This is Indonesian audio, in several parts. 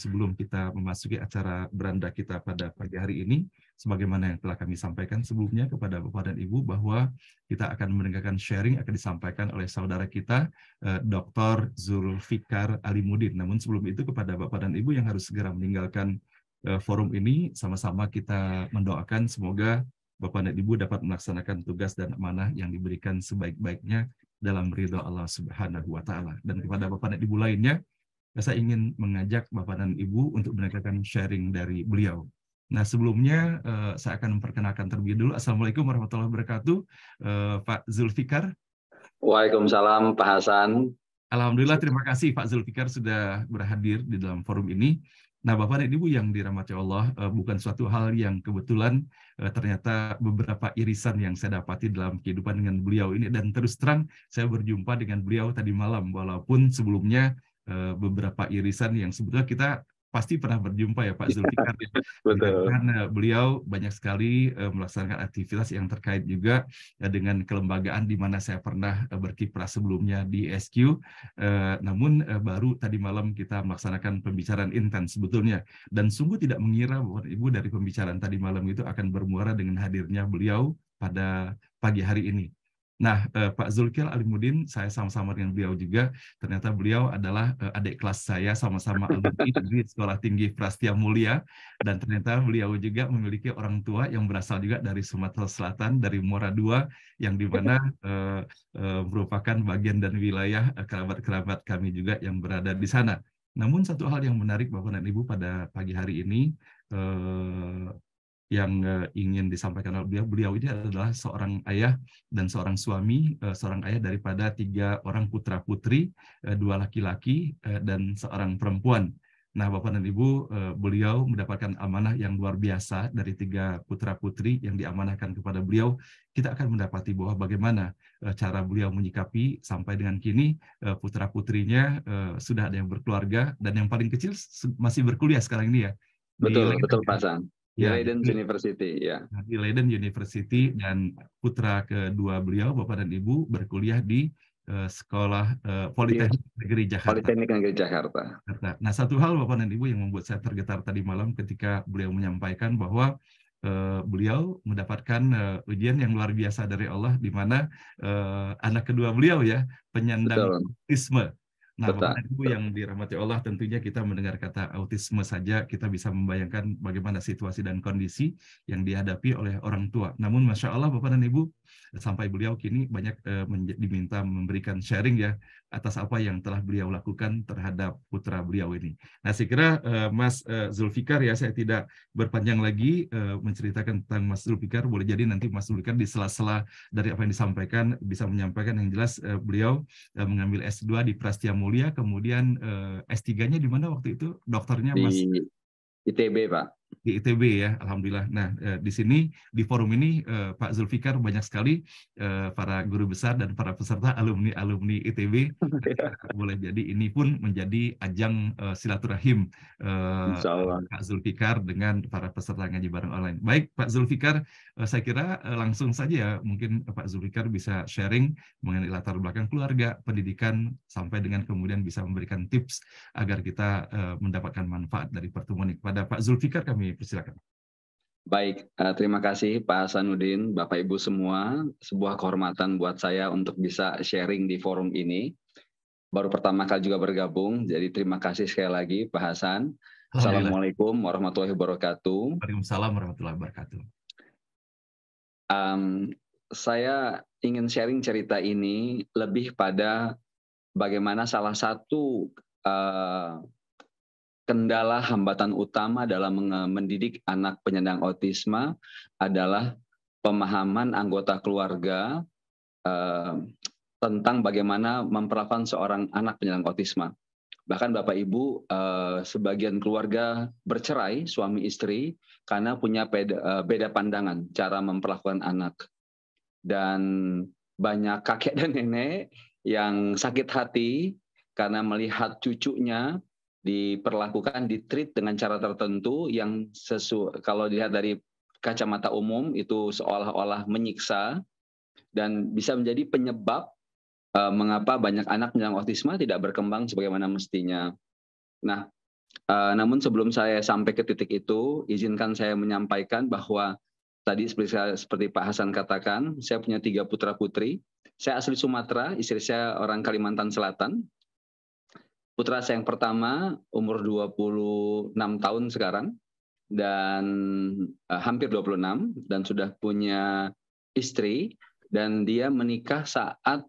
sebelum kita memasuki acara beranda kita pada pagi hari ini, sebagaimana yang telah kami sampaikan sebelumnya kepada Bapak dan Ibu, bahwa kita akan mendengarkan sharing akan disampaikan oleh saudara kita, Dr. Zulfikar Alimudin. Namun sebelum itu kepada Bapak dan Ibu yang harus segera meninggalkan forum ini, sama-sama kita mendoakan semoga Bapak dan Ibu dapat melaksanakan tugas dan amanah yang diberikan sebaik-baiknya dalam ridho Allah Subhanahu wa Ta'ala. Dan kepada Bapak dan Ibu lainnya, saya ingin mengajak Bapak dan Ibu untuk mendengarkan sharing dari beliau. Nah, sebelumnya saya akan memperkenalkan terlebih dulu. Assalamualaikum warahmatullahi wabarakatuh, Pak Zulfikar. Waalaikumsalam, Pak Hasan. Alhamdulillah, terima kasih Pak Zulfikar sudah berhadir di dalam forum ini. Nah, Bapak dan Ibu yang dirahmati Allah, bukan suatu hal yang kebetulan, ternyata beberapa irisan yang saya dapati dalam kehidupan dengan beliau ini, dan terus terang saya berjumpa dengan beliau tadi malam, walaupun sebelumnya beberapa irisan yang sebetulnya kita pasti pernah berjumpa ya Pak Zulfikar. Betul. Karena beliau banyak sekali melaksanakan aktivitas yang terkait juga dengan kelembagaan di mana saya pernah berkiprah sebelumnya di SQ. Namun baru tadi malam kita melaksanakan pembicaraan intens sebetulnya. Dan sungguh tidak mengira Bapak Ibu dari pembicaraan tadi malam itu akan bermuara dengan hadirnya beliau pada pagi hari ini. Nah, Pak Zulfikar Alimudin, saya sama-sama dengan beliau juga. Ternyata beliau adalah adik kelas saya, sama-sama alumni di Sekolah Tinggi Prastia Mulia. Dan ternyata beliau juga memiliki orang tua yang berasal juga dari Sumatera Selatan, dari Muara II, yang dimana merupakan bagian dan wilayah kerabat-kerabat kami juga yang berada di sana. Namun satu hal yang menarik Bapak dan Ibu pada pagi hari ini, yang ingin disampaikan oleh beliau ini adalah seorang ayah dan seorang suami, seorang ayah daripada 3 orang putra-putri, 2 laki-laki dan seorang perempuan. Nah, Bapak dan Ibu, beliau mendapatkan amanah yang luar biasa dari 3 putra-putri yang diamanahkan kepada beliau. Kita akan mendapati bahwa bagaimana cara beliau menyikapi sampai dengan kini putra-putrinya sudah ada yang berkeluarga, dan yang paling kecil masih berkuliah sekarang ini ya. Betul, betul Pak Hasan. Di Ya, Leiden University, ya. di Leiden University, dan putra kedua beliau, Bapak dan Ibu, berkuliah di Sekolah Politeknik Negeri Jakarta. Politeknik Negeri Jakarta. Nah, satu hal Bapak dan Ibu yang membuat saya tergetar tadi malam ketika beliau menyampaikan bahwa beliau mendapatkan ujian yang luar biasa dari Allah, di mana anak kedua beliau ya, penyandang autisme. Nah, Bapak dan Ibu yang dirahmati Allah, tentunya kita mendengar kata autisme saja, kita bisa membayangkan bagaimana situasi dan kondisi yang dihadapi oleh orang tua. Namun, Masya Allah, Bapak dan Ibu, sampai beliau kini banyak diminta memberikan sharing ya, atas apa yang telah beliau lakukan terhadap putra beliau ini. Nah, saya kira Mas Zulfikar ya, saya tidak berpanjang lagi menceritakan tentang Mas Zulfikar. Boleh jadi nanti Mas Zulfikar di sela-sela dari apa yang disampaikan, bisa menyampaikan yang jelas. Beliau mengambil S2 di Prastia Mulia, kemudian S3-nya di mana waktu itu? Dokternya Mas? Di ITB, Pak. Di ITB ya, Alhamdulillah. Nah, di sini, di forum ini, Pak Zulfikar banyak sekali para guru besar dan para peserta alumni ITB. Boleh jadi ini pun menjadi ajang silaturahim Pak Zulfikar dengan para peserta ngaji bareng online. Baik, Pak Zulfikar, saya kira langsung saja ya, mungkin Pak Zulfikar bisa sharing mengenai latar belakang keluarga, pendidikan, sampai dengan kemudian bisa memberikan tips agar kita mendapatkan manfaat dari pertemuan ini. Kepada Pak Zulfikar kami persilakan. Baik, terima kasih Pak Hasanuddin, Bapak Ibu semua. Sebuah kehormatan buat saya untuk bisa sharing di forum ini. Baru pertama kali juga bergabung, jadi terima kasih sekali lagi Pak Hasan. Assalamualaikum warahmatullahi wabarakatuh. Waalaikumsalam warahmatullahi wabarakatuh. Saya ingin sharing cerita ini lebih pada bagaimana salah satu kendala hambatan utama dalam mendidik anak penyandang autisme adalah pemahaman anggota keluarga tentang bagaimana memperlakukan seorang anak penyandang autisme. Bahkan Bapak Ibu, sebagian keluarga bercerai, suami istri, karena punya beda pandangan cara memperlakukan anak. Dan banyak kakek dan nenek yang sakit hati karena melihat cucunya diperlakukan, ditreat dengan cara tertentu yang kalau dilihat dari kacamata umum itu seolah-olah menyiksa, dan bisa menjadi penyebab mengapa banyak anak yang autisme tidak berkembang sebagaimana mestinya. Nah, Namun sebelum saya sampai ke titik itu, izinkan saya menyampaikan bahwa tadi seperti Pak Hasan katakan, saya punya 3 putra-putri. Saya asli Sumatera, istri saya orang Kalimantan Selatan. Putra saya yang pertama umur 26 tahun sekarang dan hampir 26 dan sudah punya istri dan dia menikah saat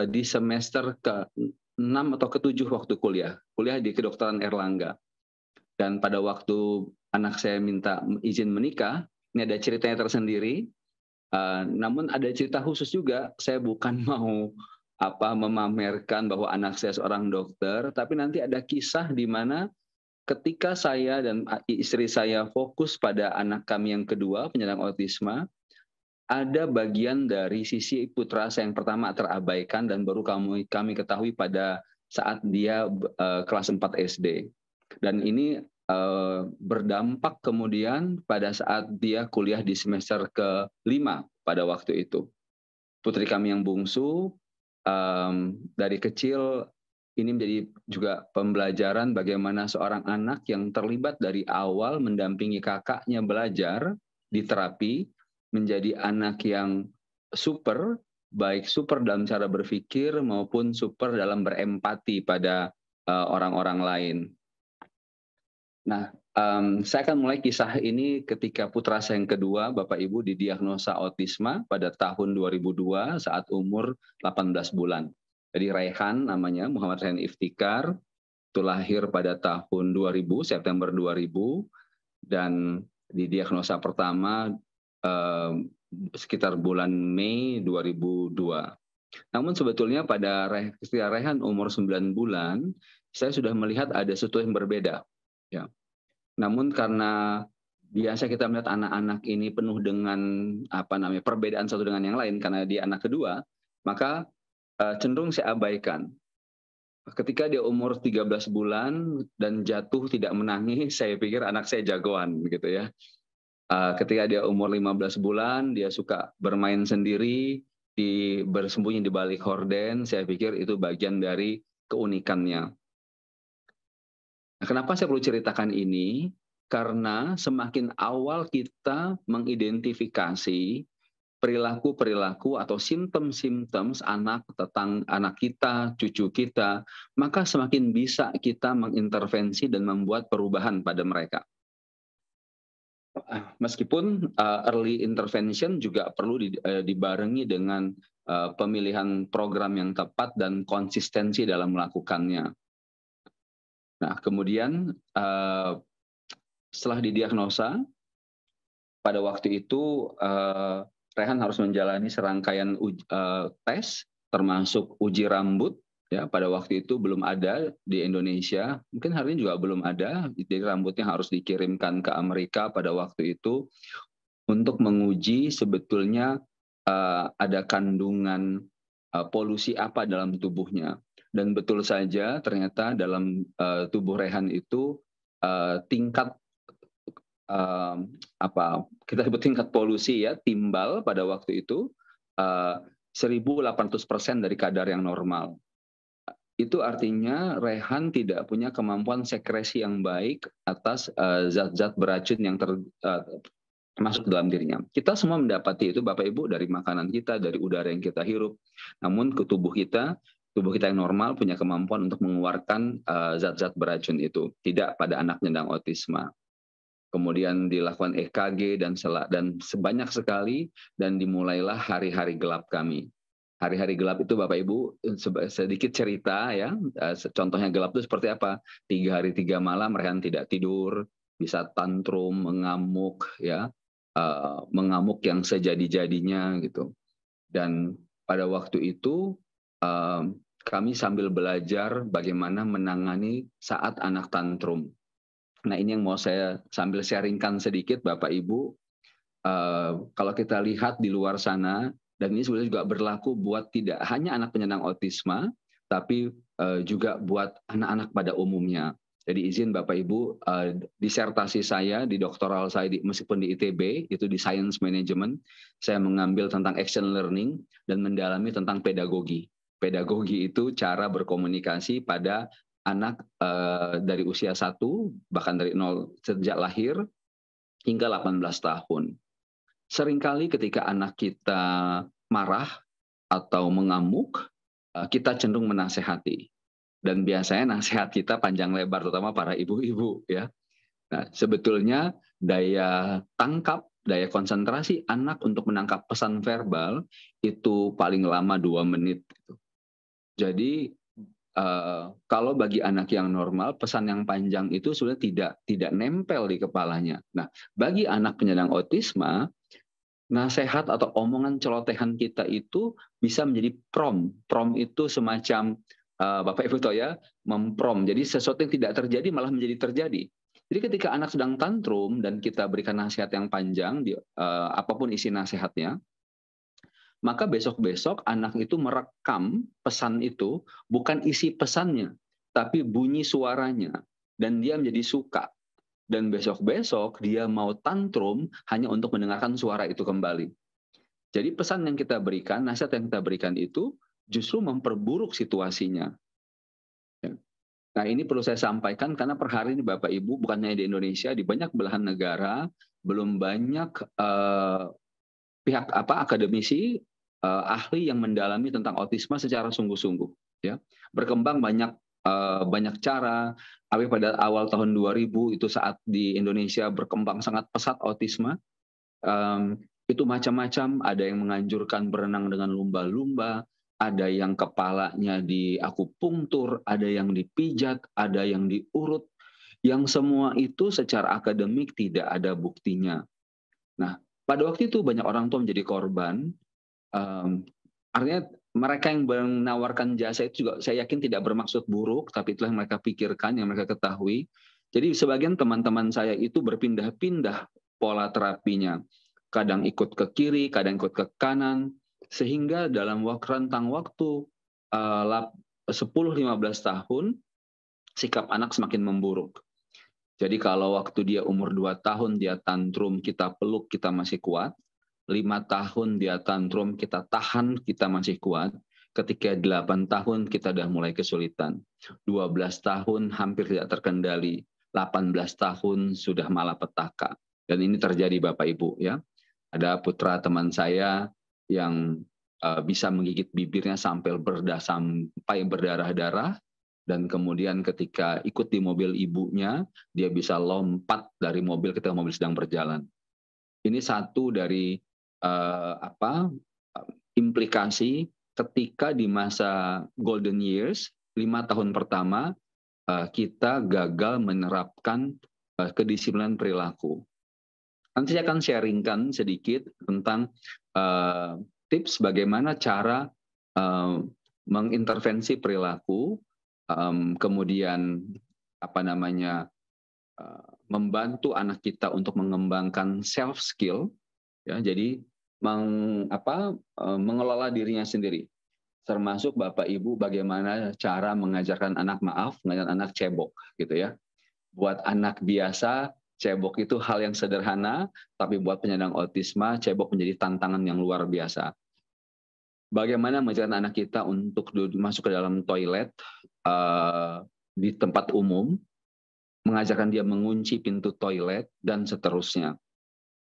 di semester ke-6 atau ke-7 waktu kuliah di kedokteran Erlangga. Dan pada waktu anak saya minta izin menikah, ini ada ceritanya tersendiri. Namun ada cerita khusus juga. Saya bukan mau memamerkan bahwa anak saya seorang dokter, tapi nanti ada kisah di mana ketika saya dan istri saya fokus pada anak kami yang kedua, penyandang autisma, ada bagian dari sisi putra saya yang pertama terabaikan dan baru kami ketahui pada saat dia kelas 4 SD. Dan ini berdampak kemudian pada saat dia kuliah di semester ke-5 pada waktu itu. Putri kami yang bungsu dari kecil ini menjadi juga pembelajaran bagaimana seorang anak yang terlibat dari awal mendampingi kakaknya belajar di terapi menjadi anak yang super, baik super dalam cara berpikir maupun super dalam berempati pada orang-orang lain. Nah, saya akan mulai kisah ini ketika putra saya yang kedua, Bapak Ibu, didiagnosa autisma pada tahun 2002 saat umur 18 bulan. Jadi Raihan namanya, Muhammad Raihan Iftikar, itu lahir pada tahun 2000, September 2000, dan didiagnosa pertama sekitar bulan Mei 2002. Namun sebetulnya pada ketika Raihan umur 9 bulan, saya sudah melihat ada sesuatu yang berbeda. Ya. Namun karena biasa kita melihat anak-anak ini penuh dengan perbedaan satu dengan yang lain karena dia anak kedua, maka cenderung saya abaikan. Ketika dia umur 13 bulan dan jatuh tidak menangis, saya pikir anak saya jagoan gitu ya. Ketika dia umur 15 bulan, dia suka bermain sendiri, bersembunyi di balik horden, saya pikir itu bagian dari keunikannya. Nah, kenapa saya perlu ceritakan ini? Karena semakin awal kita mengidentifikasi perilaku-perilaku atau simptom-simptom anak kita, cucu kita, maka semakin bisa kita mengintervensi dan membuat perubahan pada mereka. Meskipun early intervention juga perlu dibarengi dengan pemilihan program yang tepat dan konsistensi dalam melakukannya. Nah, kemudian setelah didiagnosa, pada waktu itu Raihan harus menjalani serangkaian tes, termasuk uji rambut. Ya, pada waktu itu belum ada di Indonesia, mungkin hari ini juga belum ada. Jadi rambutnya harus dikirimkan ke Amerika pada waktu itu untuk menguji sebetulnya ada kandungan polusi apa dalam tubuhnya. Dan betul saja ternyata dalam tubuh Raihan itu tingkat kita sebut tingkat polusi ya, timbal pada waktu itu 1.800% dari kadar yang normal. Itu artinya Raihan tidak punya kemampuan sekresi yang baik atas zat-zat beracun yang masuk dalam dirinya. Kita semua mendapati itu Bapak Ibu dari makanan kita, dari udara yang kita hirup. Namun ke tubuh kita yang normal punya kemampuan untuk mengeluarkan zat-zat beracun itu. Tidak pada anak penyandang autisma. Kemudian dilakukan EKG dan sebanyak sekali dan dimulailah hari-hari gelap kami. Hari-hari gelap itu Bapak Ibu sedikit cerita ya. Contohnya gelap itu seperti apa? 3 hari 3 malam Raihan tidak tidur, bisa tantrum, mengamuk ya. Mengamuk yang sejadi-jadinya gitu. Dan pada waktu itu kami sambil belajar bagaimana menangani saat anak tantrum. Nah, ini yang mau saya sambil sharingkan sedikit Bapak Ibu. Kalau kita lihat di luar sana, dan ini sebenarnya juga berlaku buat tidak hanya anak penyandang autisma, tapi juga buat anak-anak pada umumnya. Jadi izin Bapak Ibu, disertasi saya di doktoral saya meskipun di ITB, itu di Science Management, saya mengambil tentang action learning dan mendalami tentang pedagogi. Pedagogi itu cara berkomunikasi pada anak dari usia 1, bahkan dari 0 sejak lahir hingga 18 tahun. Seringkali ketika anak kita marah atau mengamuk, kita cenderung menasehati. Dan biasanya nasihat kita panjang lebar, terutama para ibu-ibu ya. Nah, sebetulnya daya tangkap, daya konsentrasi anak untuk menangkap pesan verbal itu paling lama 2 menit. Gitu. Jadi kalau bagi anak yang normal, pesan yang panjang itu sudah tidak nempel di kepalanya. Nah, bagi anak penyandang autisma, nasihat atau omongan celotehan kita itu bisa menjadi prom. Prom itu semacam Bapak Ibu tahu ya, memprom. Jadi sesuatu yang tidak terjadi malah menjadi terjadi. Jadi ketika anak sedang tantrum dan kita berikan nasihat yang panjang, apapun isi nasihatnya, maka besok-besok anak itu merekam pesan itu, bukan isi pesannya, tapi bunyi suaranya. Dan dia menjadi suka. Dan besok-besok dia mau tantrum hanya untuk mendengarkan suara itu kembali. Jadi pesan yang kita berikan, nasihat yang kita berikan itu justru memperburuk situasinya. Nah, ini perlu saya sampaikan karena per hari ini Bapak Ibu, bukan hanya di Indonesia, di banyak belahan negara belum banyak pihak akademisi, ahli yang mendalami tentang autisme secara sungguh-sungguh. Ya, berkembang banyak cara. Tapi pada awal tahun 2000 itu saat di Indonesia berkembang sangat pesat autisme. Itu macam-macam. Ada yang menganjurkan berenang dengan lumba-lumba. Ada yang kepalanya diakupunktur, ada yang dipijat, ada yang diurut, yang semua itu secara akademik tidak ada buktinya. Nah, pada waktu itu banyak orang tua menjadi korban. Artinya mereka yang menawarkan jasa itu juga saya yakin tidak bermaksud buruk, tapi itulah yang mereka pikirkan, yang mereka ketahui. Jadi sebagian teman-teman saya itu berpindah-pindah pola terapinya. Kadang ikut ke kiri, kadang ikut ke kanan, sehingga dalam rentang waktu 10-15 tahun, sikap anak semakin memburuk. Jadi kalau waktu dia umur 2 tahun, dia tantrum, kita peluk, kita masih kuat. 5 tahun dia tantrum, kita tahan, kita masih kuat. Ketika 8 tahun, kita sudah mulai kesulitan. 12 tahun hampir tidak terkendali. 18 tahun sudah malapetaka. Dan ini terjadi Bapak Ibu ya. Ada putra teman saya yang bisa menggigit bibirnya sampai berdarah-darah, dan kemudian ketika ikut di mobil ibunya, dia bisa lompat dari mobil ketika mobil sedang berjalan. Ini satu dari implikasi ketika di masa golden years, 5 tahun pertama, kita gagal menerapkan kedisiplinan perilaku. Nanti saya akan sharingkan sedikit tentang tips bagaimana cara mengintervensi perilaku, kemudian membantu anak kita untuk mengembangkan self skill, ya, jadi mengelola dirinya sendiri. Termasuk Bapak Ibu bagaimana cara mengajarkan anak cebok gitu ya. Buat anak biasa cebok itu hal yang sederhana, tapi buat penyandang autisme, cebok menjadi tantangan yang luar biasa. Bagaimana mengajarkan anak kita untuk masuk ke dalam toilet di tempat umum, mengajarkan dia mengunci pintu toilet, dan seterusnya.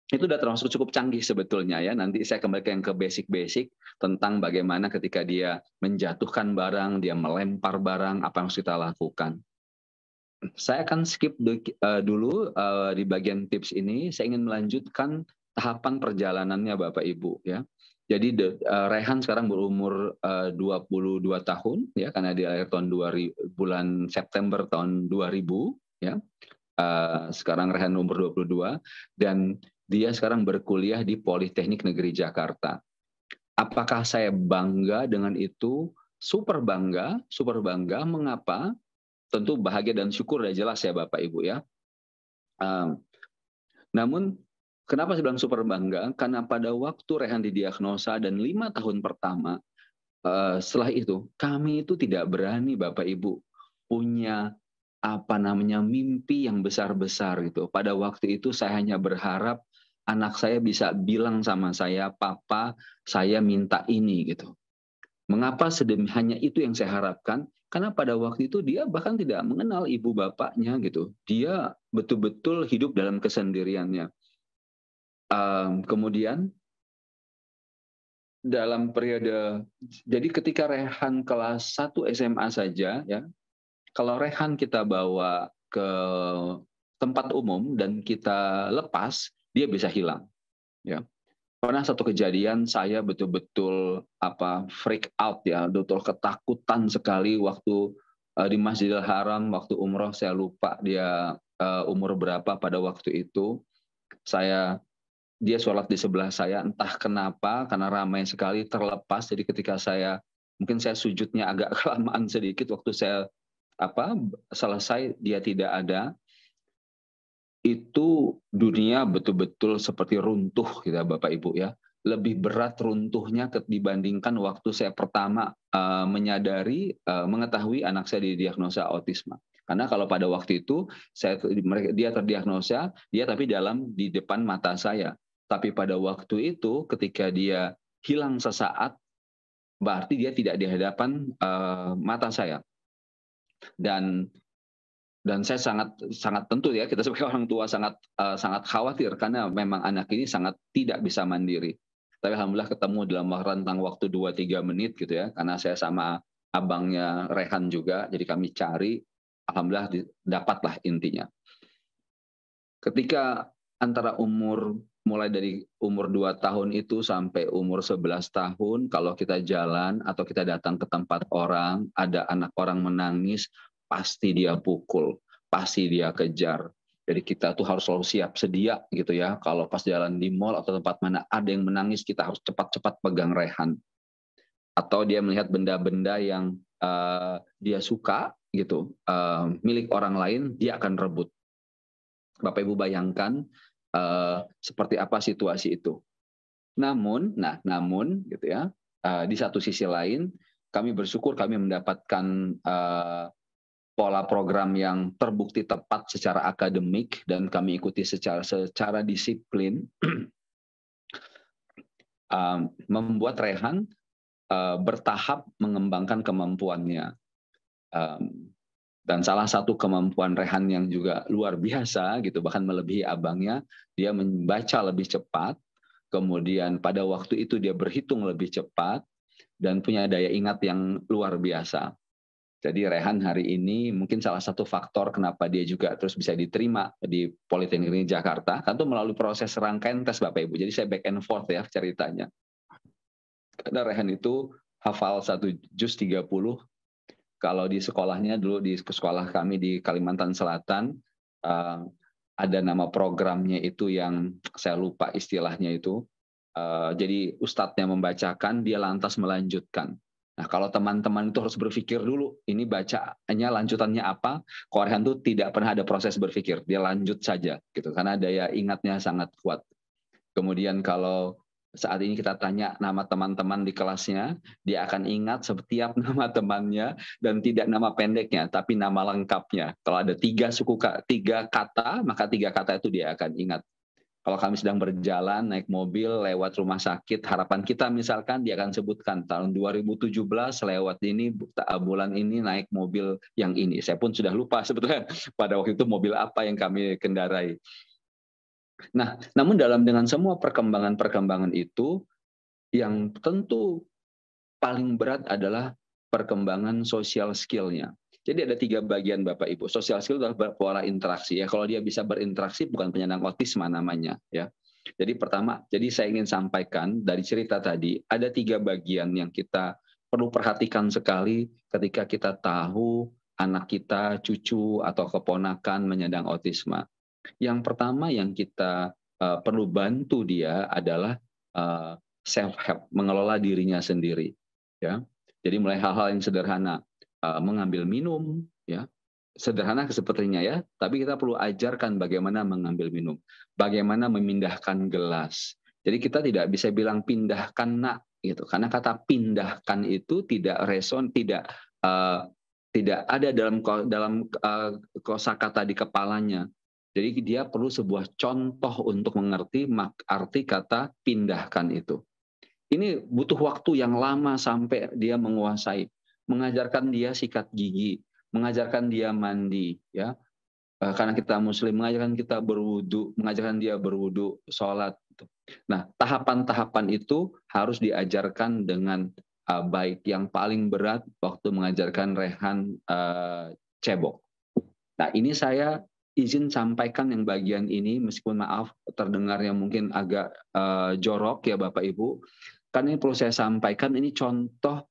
Itu sudah termasuk cukup canggih sebetulnya ya. Nanti saya kembalikan ke basic-basic tentang bagaimana ketika dia menjatuhkan barang, dia melempar barang, apa yang harus kita lakukan. Saya akan skip dulu di bagian tips ini. Saya ingin melanjutkan tahapan perjalanannya Bapak Ibu ya. Jadi Rehan sekarang berumur 22 tahun ya, karena dia lahir tahun bulan September tahun 2000 ya. Sekarang Rehan umur 22 dan dia sekarang berkuliah di Politeknik Negeri Jakarta. Apakah saya bangga dengan itu? Super bangga. Mengapa? Tentu bahagia dan syukur sudah jelas ya Bapak Ibu ya. Namun kenapa saya bilang super bangga? Karena pada waktu Rehan didiagnosa dan 5 tahun pertama, setelah itu kami itu tidak berani Bapak Ibu punya mimpi yang besar-besar gitu. Pada waktu itu saya hanya berharap anak saya bisa bilang sama saya, "Papa, saya minta ini," gitu. Mengapa hanya itu yang saya harapkan? Karena pada waktu itu dia bahkan tidak mengenal ibu bapaknya gitu. Dia betul-betul hidup dalam kesendiriannya. Kemudian dalam periode, jadi ketika Rehan kelas 1 SMA saja ya, kalau Rehan kita bawa ke tempat umum dan kita lepas, dia bisa hilang. Ya. Pernah satu kejadian saya betul-betul freak out ya, betul ketakutan sekali waktu di Masjidil Haram waktu umroh. Saya lupa dia umur berapa pada waktu itu. Dia sholat di sebelah saya, entah kenapa karena ramai sekali terlepas. Jadi ketika mungkin saya sujudnya agak kelamaan sedikit, waktu saya selesai dia tidak ada. Itu dunia betul-betul seperti runtuh gitu ya Bapak Ibu ya. Lebih berat runtuhnya dibandingkan waktu saya pertama mengetahui anak saya didiagnosa autisme. Karena kalau pada waktu itu dia terdiagnosa, dia tapi di depan mata saya. Tapi pada waktu itu ketika dia hilang sesaat, berarti dia tidak di hadapan mata saya. Dan saya sangat tentu ya, kita sebagai orang tua sangat khawatir karena memang anak ini sangat tidak bisa mandiri. Tapi alhamdulillah ketemu dalam rentang waktu 2-3 menit gitu ya, karena saya sama abangnya Rehan juga, jadi kami cari, alhamdulillah dapatlah intinya. Ketika mulai dari umur 2 tahun itu sampai umur 11 tahun, kalau kita jalan atau kita datang ke tempat orang, ada anak orang menangis, pasti dia pukul, pasti dia kejar. Jadi kita tuh harus selalu siap sedia gitu ya. Kalau pas jalan di mall atau tempat mana ada yang menangis, kita harus cepat-cepat pegang Rehan. Atau dia melihat benda-benda yang dia suka gitu, milik orang lain, dia akan rebut. Bapak Ibu bayangkan seperti apa situasi itu. Namun gitu ya, di satu sisi lain kami bersyukur kami mendapatkan pola program yang terbukti tepat secara akademik dan kami ikuti secara disiplin, membuat Rehan bertahap mengembangkan kemampuannya. Dan salah satu kemampuan Rehan yang juga luar biasa gitu, bahkan melebihi abangnya, dia membaca lebih cepat, kemudian pada waktu itu dia berhitung lebih cepat dan punya daya ingat yang luar biasa. Jadi Rehan hari ini mungkin salah satu faktor kenapa dia juga terus bisa diterima di Politeknik Jakarta, kan itu melalui proses rangkaian tes Bapak Ibu. Jadi saya back and forth ya ceritanya. Karena Rehan itu hafal 1 juz 30. Kalau di sekolahnya dulu, di sekolah kami di Kalimantan Selatan, ada nama programnya itu yang saya lupa istilahnya itu. Jadi ustadznya membacakan, dia lantas melanjutkan. Nah, kalau teman-teman itu harus berpikir dulu, ini bacanya lanjutannya apa? Rehan itu tidak pernah ada proses berpikir, dia lanjut saja gitu, karena daya ingatnya sangat kuat. Kemudian kalau saat ini kita tanya nama teman-teman di kelasnya, dia akan ingat setiap nama temannya dan tidak nama pendeknya, tapi nama lengkapnya. Kalau ada 3 kata, maka 3 kata itu dia akan ingat. Kalau kami sedang berjalan, naik mobil, lewat rumah sakit, harapan kita misalkan dia akan sebutkan tahun 2017 lewat ini, bulan ini naik mobil yang ini. Saya pun sudah lupa sebetulnya pada waktu itu mobil apa yang kami kendarai. Nah, namun dengan semua perkembangan itu, yang tentu paling berat adalah perkembangan social skill-nya. Jadi ada 3 bagian Bapak Ibu. Social skill adalah pola interaksi ya. Kalau dia bisa berinteraksi bukan penyandang autisme namanya ya. Jadi pertama, saya ingin sampaikan dari cerita tadi ada 3 bagian yang kita perlu perhatikan sekali ketika kita tahu anak kita, cucu atau keponakan menyandang autisme. Yang pertama yang kita perlu bantu dia adalah self help, mengelola dirinya sendiri ya. Jadi mulai hal-hal yang sederhana, mengambil minum ya, sederhana sepertinya ya, tapi kita perlu ajarkan bagaimana mengambil minum, bagaimana memindahkan gelas. Jadi kita tidak bisa bilang pindahkan nak gitu, karena kata pindahkan itu tidak tidak ada dalam kosakata di kepalanya. Jadi dia perlu sebuah contoh untuk mengerti arti kata pindahkan itu. Ini butuh waktu yang lama sampai dia menguasai. Mengajarkan dia sikat gigi, mengajarkan dia mandi, ya. Karena kita muslim, mengajarkan kita berwudu, mengajarkan dia berwudu, sholat. Nah, tahapan-tahapan itu harus diajarkan dengan baik. Yang paling berat waktu mengajarkan rehan cebok. Nah, ini saya izin sampaikan yang bagian ini, meskipun maaf terdengarnya mungkin agak jorok ya Bapak Ibu. Karena ini perlu saya sampaikan, ini contoh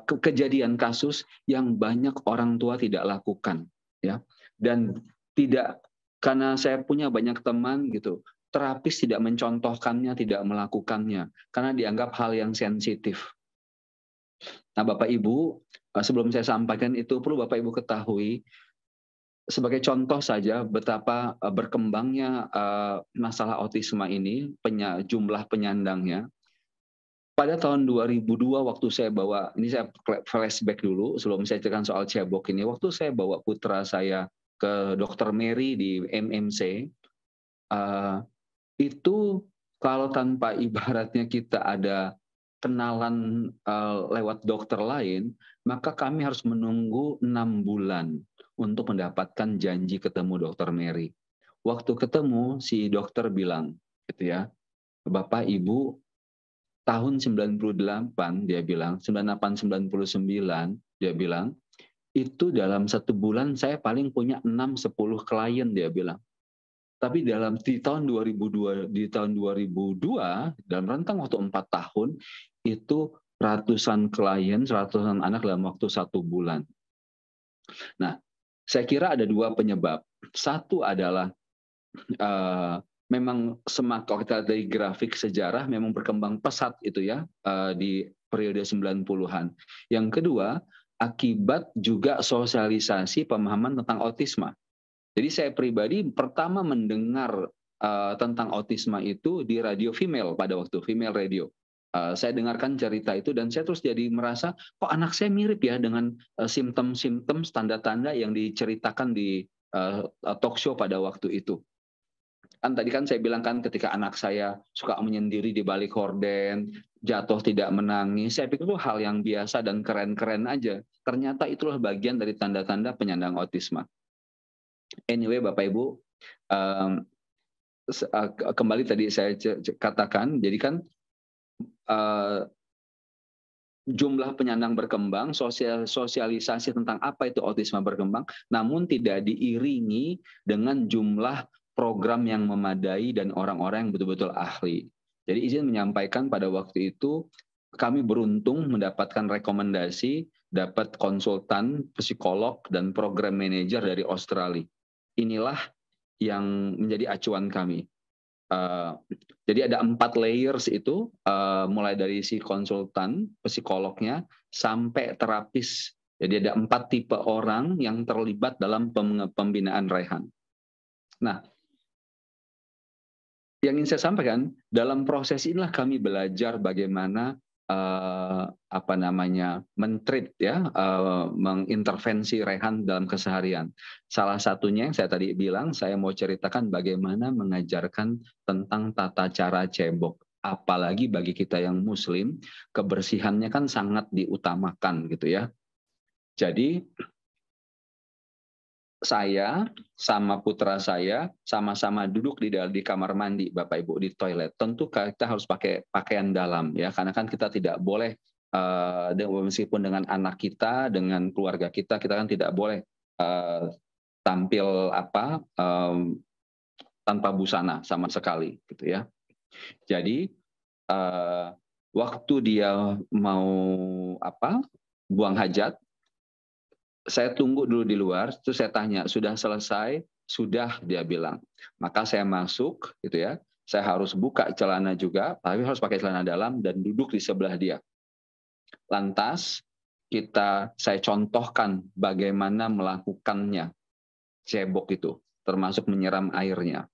kejadian kasus yang banyak orang tua tidak lakukan, ya. Dan tidak, karena saya punya banyak teman gitu, terapis tidak mencontohkannya, tidak melakukannya, karena dianggap hal yang sensitif. Nah, Bapak Ibu, sebelum saya sampaikan itu perlu Bapak Ibu ketahui, sebagai contoh saja betapa berkembangnya masalah autisme ini, jumlah penyandangnya. Pada tahun 2002 waktu saya bawa, ini saya flashback dulu sebelum saya ceritakan soal cebok ini, waktu saya bawa putra saya ke Dokter Mary di MMC, itu kalau tanpa ibaratnya kita ada kenalan lewat dokter lain, maka kami harus menunggu 6 bulan untuk mendapatkan janji ketemu Dokter Mary. Waktu ketemu, si dokter bilang, gitu ya, Bapak Ibu, tahun 98 dia bilang, 98 99 dia bilang, itu dalam 1 bulan saya paling punya 6-10 klien dia bilang. Tapi di tahun 2002 dalam rentang waktu 4 tahun itu ratusan klien, ratusan anak dalam waktu 1 bulan. Nah, saya kira ada 2 penyebab. Satu adalah memang kalau kita dari grafik sejarah memang berkembang pesat itu ya di periode 90-an. Yang kedua, akibat juga sosialisasi pemahaman tentang autisme. Jadi saya pribadi pertama mendengar tentang autisme itu di radio female pada waktu, female radio. Saya dengarkan cerita itu dan saya terus jadi merasa, kok anak saya mirip ya dengan simptom-simptom, tanda-tanda yang diceritakan di talk show pada waktu itu. Kan tadi kan saya bilang kan ketika anak saya suka menyendiri di balik horden, jatuh tidak menangis, saya pikir itu hal yang biasa dan keren-keren aja. Ternyata itulah bagian dari tanda-tanda penyandang autisme. Anyway, Bapak Ibu, kembali tadi saya katakan, jadi kan jumlah penyandang berkembang, sosialisasi tentang apa itu autisme berkembang, namun tidak diiringi dengan jumlah program yang memadai dan orang-orang yang betul-betul ahli. Jadi izin menyampaikan pada waktu itu kami beruntung mendapatkan rekomendasi, dapat konsultan, psikolog, dan program manager dari Australia. Inilah yang menjadi acuan kami. Jadi ada 4 layers itu, mulai dari si konsultan, psikolognya, sampai terapis. Jadi ada 4 tipe orang yang terlibat dalam pembinaan rehan. Nah, yang ingin saya sampaikan, dalam proses inilah kami belajar bagaimana mentreat ya, mengintervensi rehan dalam keseharian. Salah satunya yang saya tadi bilang, saya mau ceritakan bagaimana mengajarkan tentang tata cara cebok. Apalagi bagi kita yang muslim, kebersihannya kan sangat diutamakan gitu ya. Jadi saya sama putra saya sama-sama duduk di kamar mandi, Bapak Ibu, di toilet. Tentu kita harus pakai pakaian dalam ya, karena kan kita tidak boleh meskipun dengan anak kita, dengan keluarga kita kan tidak boleh tampil tanpa busana sama sekali, gitu ya. Jadi waktu dia mau buang hajat, saya tunggu dulu di luar, terus saya tanya, sudah selesai? Sudah, dia bilang. Maka saya masuk, gitu ya. Saya harus buka celana juga, tapi harus pakai celana dalam dan duduk di sebelah dia. Lantas, saya contohkan bagaimana melakukannya, cebok itu, termasuk menyiram airnya.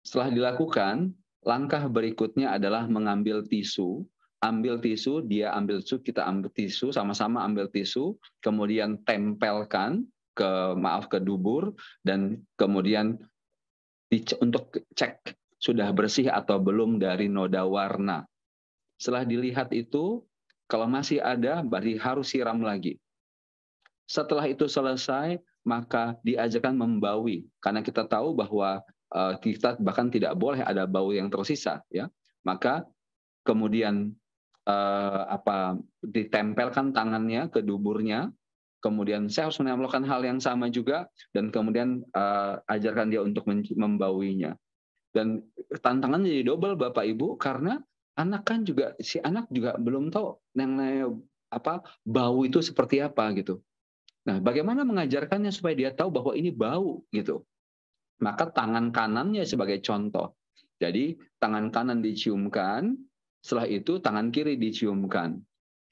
Setelah dilakukan, langkah berikutnya adalah mengambil tisu. Ambil tisu, dia ambil tisu, kita ambil tisu, sama-sama ambil tisu, kemudian tempelkan ke dubur, dan kemudian untuk cek sudah bersih atau belum dari noda warna. Setelah dilihat itu, kalau masih ada, berarti harus siram lagi. Setelah itu selesai, maka diajarkan membaui, karena kita tahu bahwa kita bahkan tidak boleh ada bau yang tersisa, ya. Maka kemudian ditempelkan tangannya ke duburnya, kemudian saya harus melakukan hal yang sama juga, dan kemudian ajarkan dia untuk membauinya. Dan tantangannya jadi double Bapak Ibu, karena si anak juga belum tahu yang namanya bau itu seperti apa gitu. Nah, bagaimana mengajarkannya supaya dia tahu bahwa ini bau gitu? Maka tangan kanannya sebagai contoh. Jadi tangan kanan diciumkan, setelah itu tangan kiri diciumkan.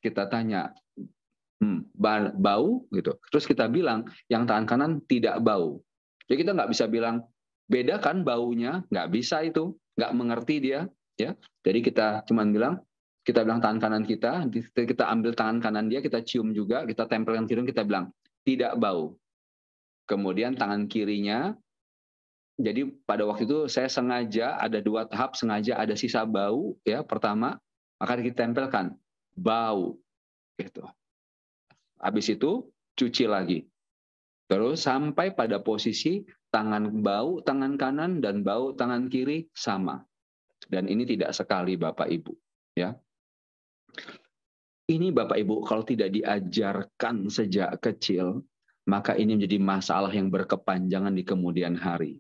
Kita tanya, bau gitu. Terus kita bilang yang tangan kanan tidak bau. Jadi kita nggak bisa bilang beda kan baunya, nggak bisa itu, nggak mengerti dia, ya. Jadi kita cuman bilang, kita bilang tangan kanan kita ambil tangan kanan dia, kita cium juga, kita tempelkan hidung, kita bilang tidak bau. Kemudian tangan kirinya, jadi pada waktu itu saya sengaja ada 2 tahap, sengaja ada sisa bau, ya pertama, maka kita tempelkan bau, gitu. Habis itu cuci lagi. Terus sampai pada posisi tangan bau tangan kanan dan bau tangan kiri sama. Dan ini tidak sekali Bapak Ibu, ya. Ini Bapak Ibu kalau tidak diajarkan sejak kecil, maka ini menjadi masalah yang berkepanjangan di kemudian hari.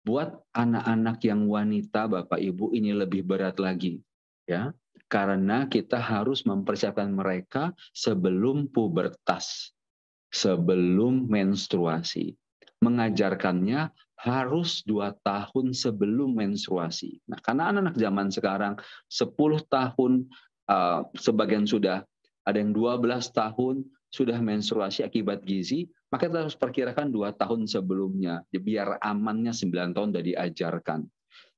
Buat anak-anak yang wanita Bapak Ibu ini lebih berat lagi, ya. Karena kita harus mempersiapkan mereka sebelum pubertas, sebelum menstruasi. Mengajarkannya harus 2 tahun sebelum menstruasi. Nah, karena anak-anak zaman sekarang 10 tahun, sebagian sudah, ada yang 12 tahun sudah menstruasi akibat gizi, maka kita harus perkirakan 2 tahun sebelumnya, biar amannya 9 tahun sudah diajarkan.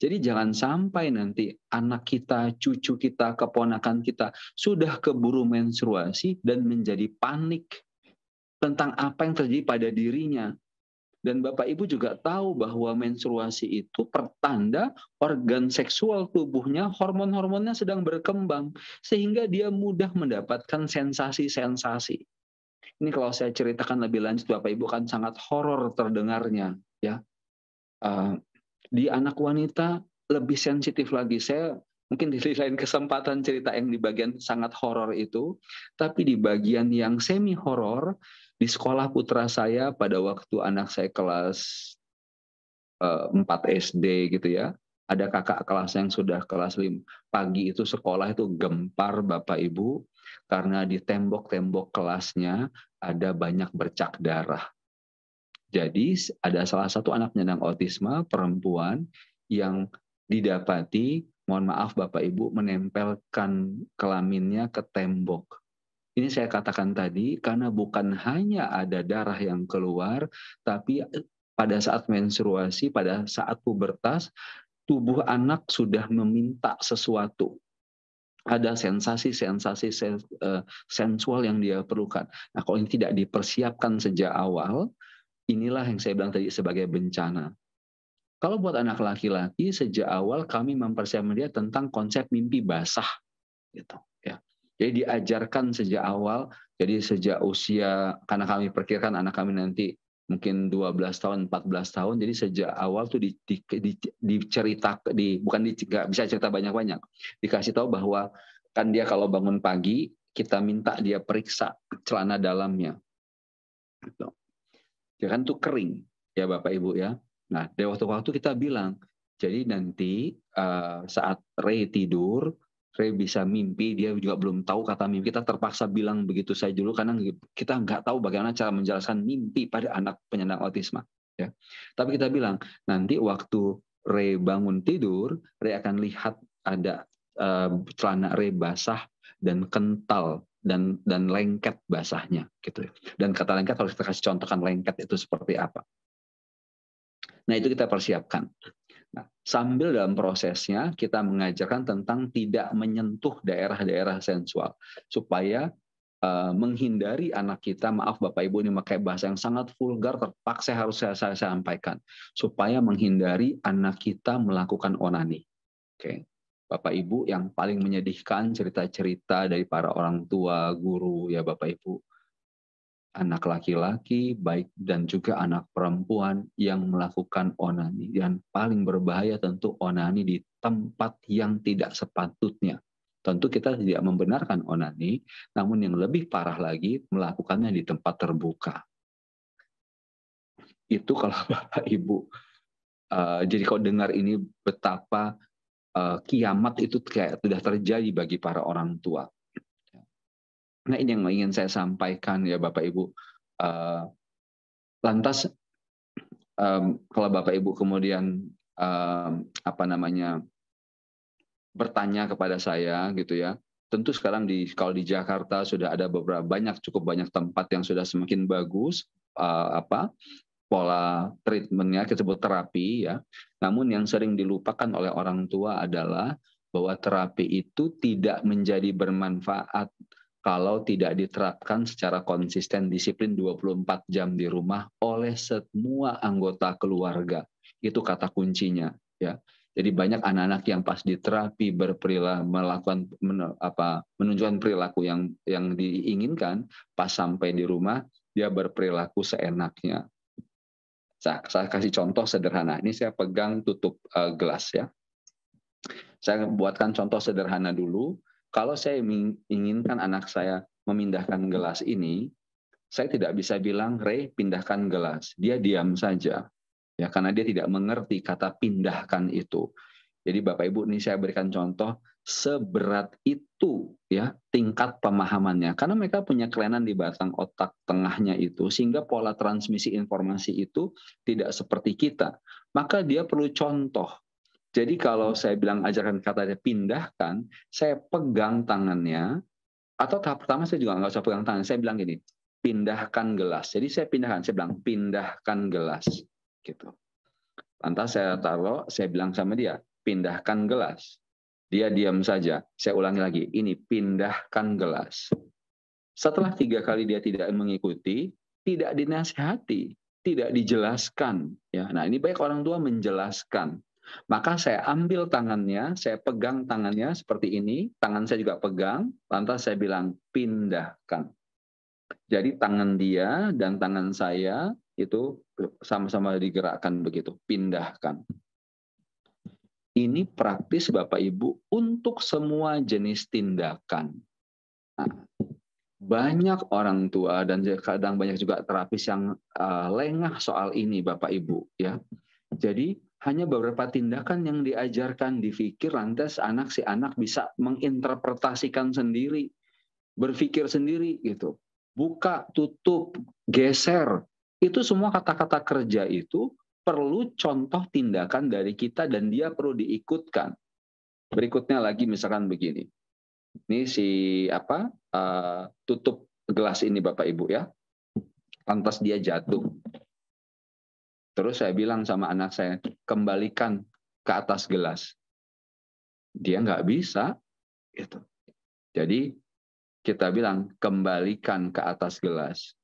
Jadi jangan sampai nanti anak kita, cucu kita, keponakan kita sudah keburu menstruasi dan menjadi panik tentang apa yang terjadi pada dirinya. Dan Bapak Ibu juga tahu bahwa menstruasi itu pertanda organ seksual tubuhnya, hormon-hormonnya sedang berkembang, sehingga dia mudah mendapatkan sensasi-sensasi. Ini kalau saya ceritakan lebih lanjut Bapak Ibu kan sangat horor terdengarnya, ya. Di anak wanita lebih sensitif lagi. Saya mungkin di lain kesempatan cerita yang di bagian sangat horor itu, tapi di bagian yang semi horor, di sekolah putra saya pada waktu anak saya kelas 4 SD gitu ya, ada kakak kelas yang sudah kelas 5. Pagi itu sekolah itu gempar Bapak Ibu, karena di tembok-tembok kelasnya ada banyak bercak darah. Jadi ada salah satu anak penyandang autisme perempuan yang didapati, mohon maaf Bapak Ibu, menempelkan kelaminnya ke tembok. Ini saya katakan tadi karena bukan hanya ada darah yang keluar, tapi pada saat menstruasi, pada saat pubertas, tubuh anak sudah meminta sesuatu. Ada sensasi-sensasi sensual yang dia perlukan. Nah, kalau ini tidak dipersiapkan sejak awal, inilah yang saya bilang tadi sebagai bencana. Kalau buat anak laki-laki, sejak awal kami mempersiapkan dia tentang konsep mimpi basah, gitu ya. Jadi diajarkan sejak awal. Jadi sejak usia, karena kami perkirakan anak kami nanti mungkin 12 tahun, 14 tahun. Jadi sejak awal tuh diceritakan, nggak bisa cerita banyak-banyak. Dikasih tahu bahwa kan dia kalau bangun pagi, kita minta dia periksa celana dalamnya. Gitu. Ya kan tuh kering ya Bapak Ibu ya. Nah dari waktu-waktu kita bilang, jadi nanti saat Ray tidur, Ray bisa mimpi, dia juga belum tahu kata mimpi. Kita terpaksa bilang begitu saja dulu karena kita nggak tahu bagaimana cara menjelaskan mimpi pada anak penyandang autisme. Ya. Tapi kita bilang nanti waktu Ray bangun tidur, Ray akan lihat ada celana Ray basah dan kental dan lengket basahnya gitu ya. Dan kata lengket harus kita kasih contohkan lengket itu seperti apa. Nah, itu kita persiapkan. Nah, sambil dalam prosesnya kita mengajarkan tentang tidak menyentuh daerah-daerah sensual supaya menghindari anak kita, maaf Bapak Ibu ini pakai bahasa yang sangat vulgar, terpaksa harus saya sampaikan supaya menghindari anak kita melakukan onani. Oke. Bapak Ibu, yang paling menyedihkan cerita-cerita dari para orang tua, guru ya Bapak Ibu. Anak laki-laki baik dan juga anak perempuan yang melakukan onani. Dan paling berbahaya tentu onani di tempat yang tidak sepatutnya. Tentu kita tidak membenarkan onani, namun yang lebih parah lagi melakukannya di tempat terbuka. Itu kalau Bapak Ibu. Jadi kalau dengar ini betapa kiamat itu kayak sudah terjadi bagi para orang tua. Nah, ini yang ingin saya sampaikan ya Bapak Ibu. Lantas kalau Bapak Ibu kemudian bertanya kepada saya gitu ya. Tentu sekarang kalau di Jakarta sudah ada cukup banyak tempat yang sudah semakin bagus pola treatmentnya, kita sebut terapi ya. Namun yang sering dilupakan oleh orang tua adalah bahwa terapi itu tidak menjadi bermanfaat kalau tidak diterapkan secara konsisten disiplin 24 jam di rumah oleh semua anggota keluarga. Itu kata kuncinya ya. Jadi banyak anak-anak yang pas di terapi menunjukkan perilaku yang diinginkan, pas sampai di rumah dia berperilaku seenaknya. Saya kasih contoh sederhana. Ini saya pegang tutup gelas ya. Saya buatkan contoh sederhana dulu. Kalau saya inginkan anak saya memindahkan gelas ini, saya tidak bisa bilang, Ray, pindahkan gelas. Dia diam saja. Ya, karena dia tidak mengerti kata pindahkan itu. Jadi Bapak Ibu, ini saya berikan contoh seberat itu ya tingkat pemahamannya, karena mereka punya kelainan di batang otak tengahnya itu, sehingga pola transmisi informasi itu tidak seperti kita. Maka dia perlu contoh. Jadi kalau saya bilang ajarkan katanya pindahkan, saya pegang tangannya, atau tahap pertama saya juga nggak usah pegang tangan, saya bilang gini, pindahkan gelas. Jadi saya bilang pindahkan gelas, gitu. Lantas saya bilang sama dia, pindahkan gelas. Dia diam saja. Saya ulangi lagi, ini pindahkan gelas. Setelah 3 kali dia tidak mengikuti, tidak dinasihati, tidak dijelaskan. Ya, nah ini baik orang tua menjelaskan. Maka saya ambil tangannya, saya pegang tangannya seperti ini, tangan saya juga pegang, lantas saya bilang pindahkan. Jadi tangan dia dan tangan saya itu sama-sama digerakkan begitu, pindahkan. Ini praktis Bapak Ibu untuk semua jenis tindakan. Nah, banyak orang tua dan kadang banyak juga terapis yang lengah soal ini Bapak Ibu ya. Jadi hanya beberapa tindakan yang diajarkan, difikir, lantas si anak bisa menginterpretasikan sendiri, berpikir sendiri gitu. Buka, tutup, geser. Itu semua kata-kata kerja itu perlu contoh tindakan dari kita dan dia perlu diikutkan. Berikutnya lagi misalkan begini. Ini tutup gelas ini Bapak Ibu ya. Lantas dia jatuh. Terus saya bilang sama anak saya, kembalikan ke atas gelas. Dia nggak bisa. Gitu. Jadi kita bilang kembalikan ke atas gelas.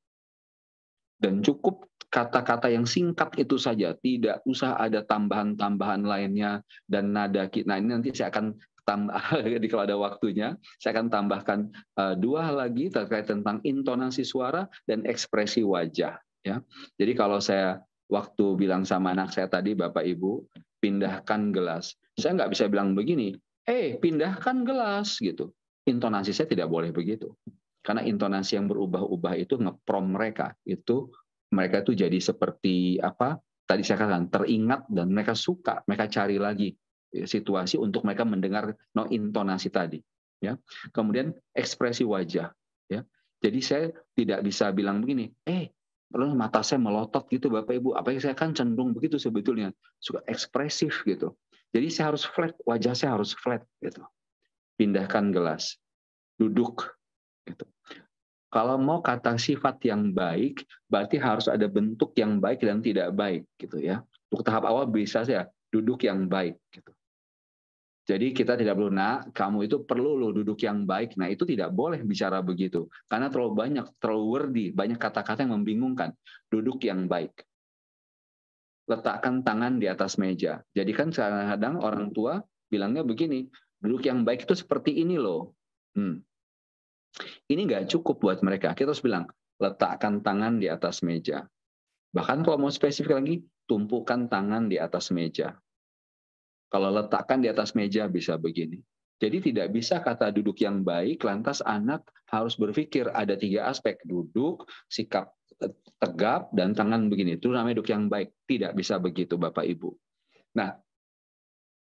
Dan cukup kata-kata yang singkat itu saja, tidak usah ada tambahan-tambahan lainnya dan nada kita. Nah ini nanti saya akan tambah, kalau ada waktunya, saya akan tambahkan 2 lagi terkait tentang intonasi suara dan ekspresi wajah. Ya, jadi kalau saya waktu bilang sama anak saya tadi, Bapak Ibu, pindahkan gelas, saya nggak bisa bilang begini, pindahkan gelas gitu. Intonasi saya tidak boleh begitu. Karena intonasi yang berubah-ubah itu ngeprom mereka itu jadi seperti tadi saya katakan teringat dan mereka suka, mereka cari lagi situasi untuk mereka mendengar intonasi tadi ya. Kemudian ekspresi wajah ya. Jadi saya tidak bisa bilang begini, mata saya melotot gitu Bapak Ibu, saya kan cenderung begitu sebetulnya, suka ekspresif gitu. Jadi saya harus flat, wajah saya harus flat gitu. Pindahkan gelas, duduk gitu. Kalau mau kata sifat yang baik, berarti harus ada bentuk yang baik dan tidak baik, gitu ya. Untuk tahap awal bisa saja duduk yang baik, gitu. Jadi kita tidak perlu, kamu itu perlu lo duduk yang baik. Nah itu tidak boleh bicara begitu, karena terlalu wordy, banyak kata-kata yang membingungkan. Duduk yang baik. Letakkan tangan di atas meja. Jadi kan kadang-kadang orang tua bilangnya begini, Duduk yang baik itu seperti ini loh. Ini nggak cukup buat mereka. Kita harus bilang, letakkan tangan di atas meja. Bahkan kalau mau spesifik lagi, tumpukan tangan di atas meja. Kalau letakkan di atas meja bisa begini. Jadi tidak bisa kata duduk yang baik, lantas anak harus berpikir ada 3 aspek, duduk, sikap tegap, dan tangan begini. Itu namanya duduk yang baik. Tidak bisa begitu Bapak Ibu. Nah,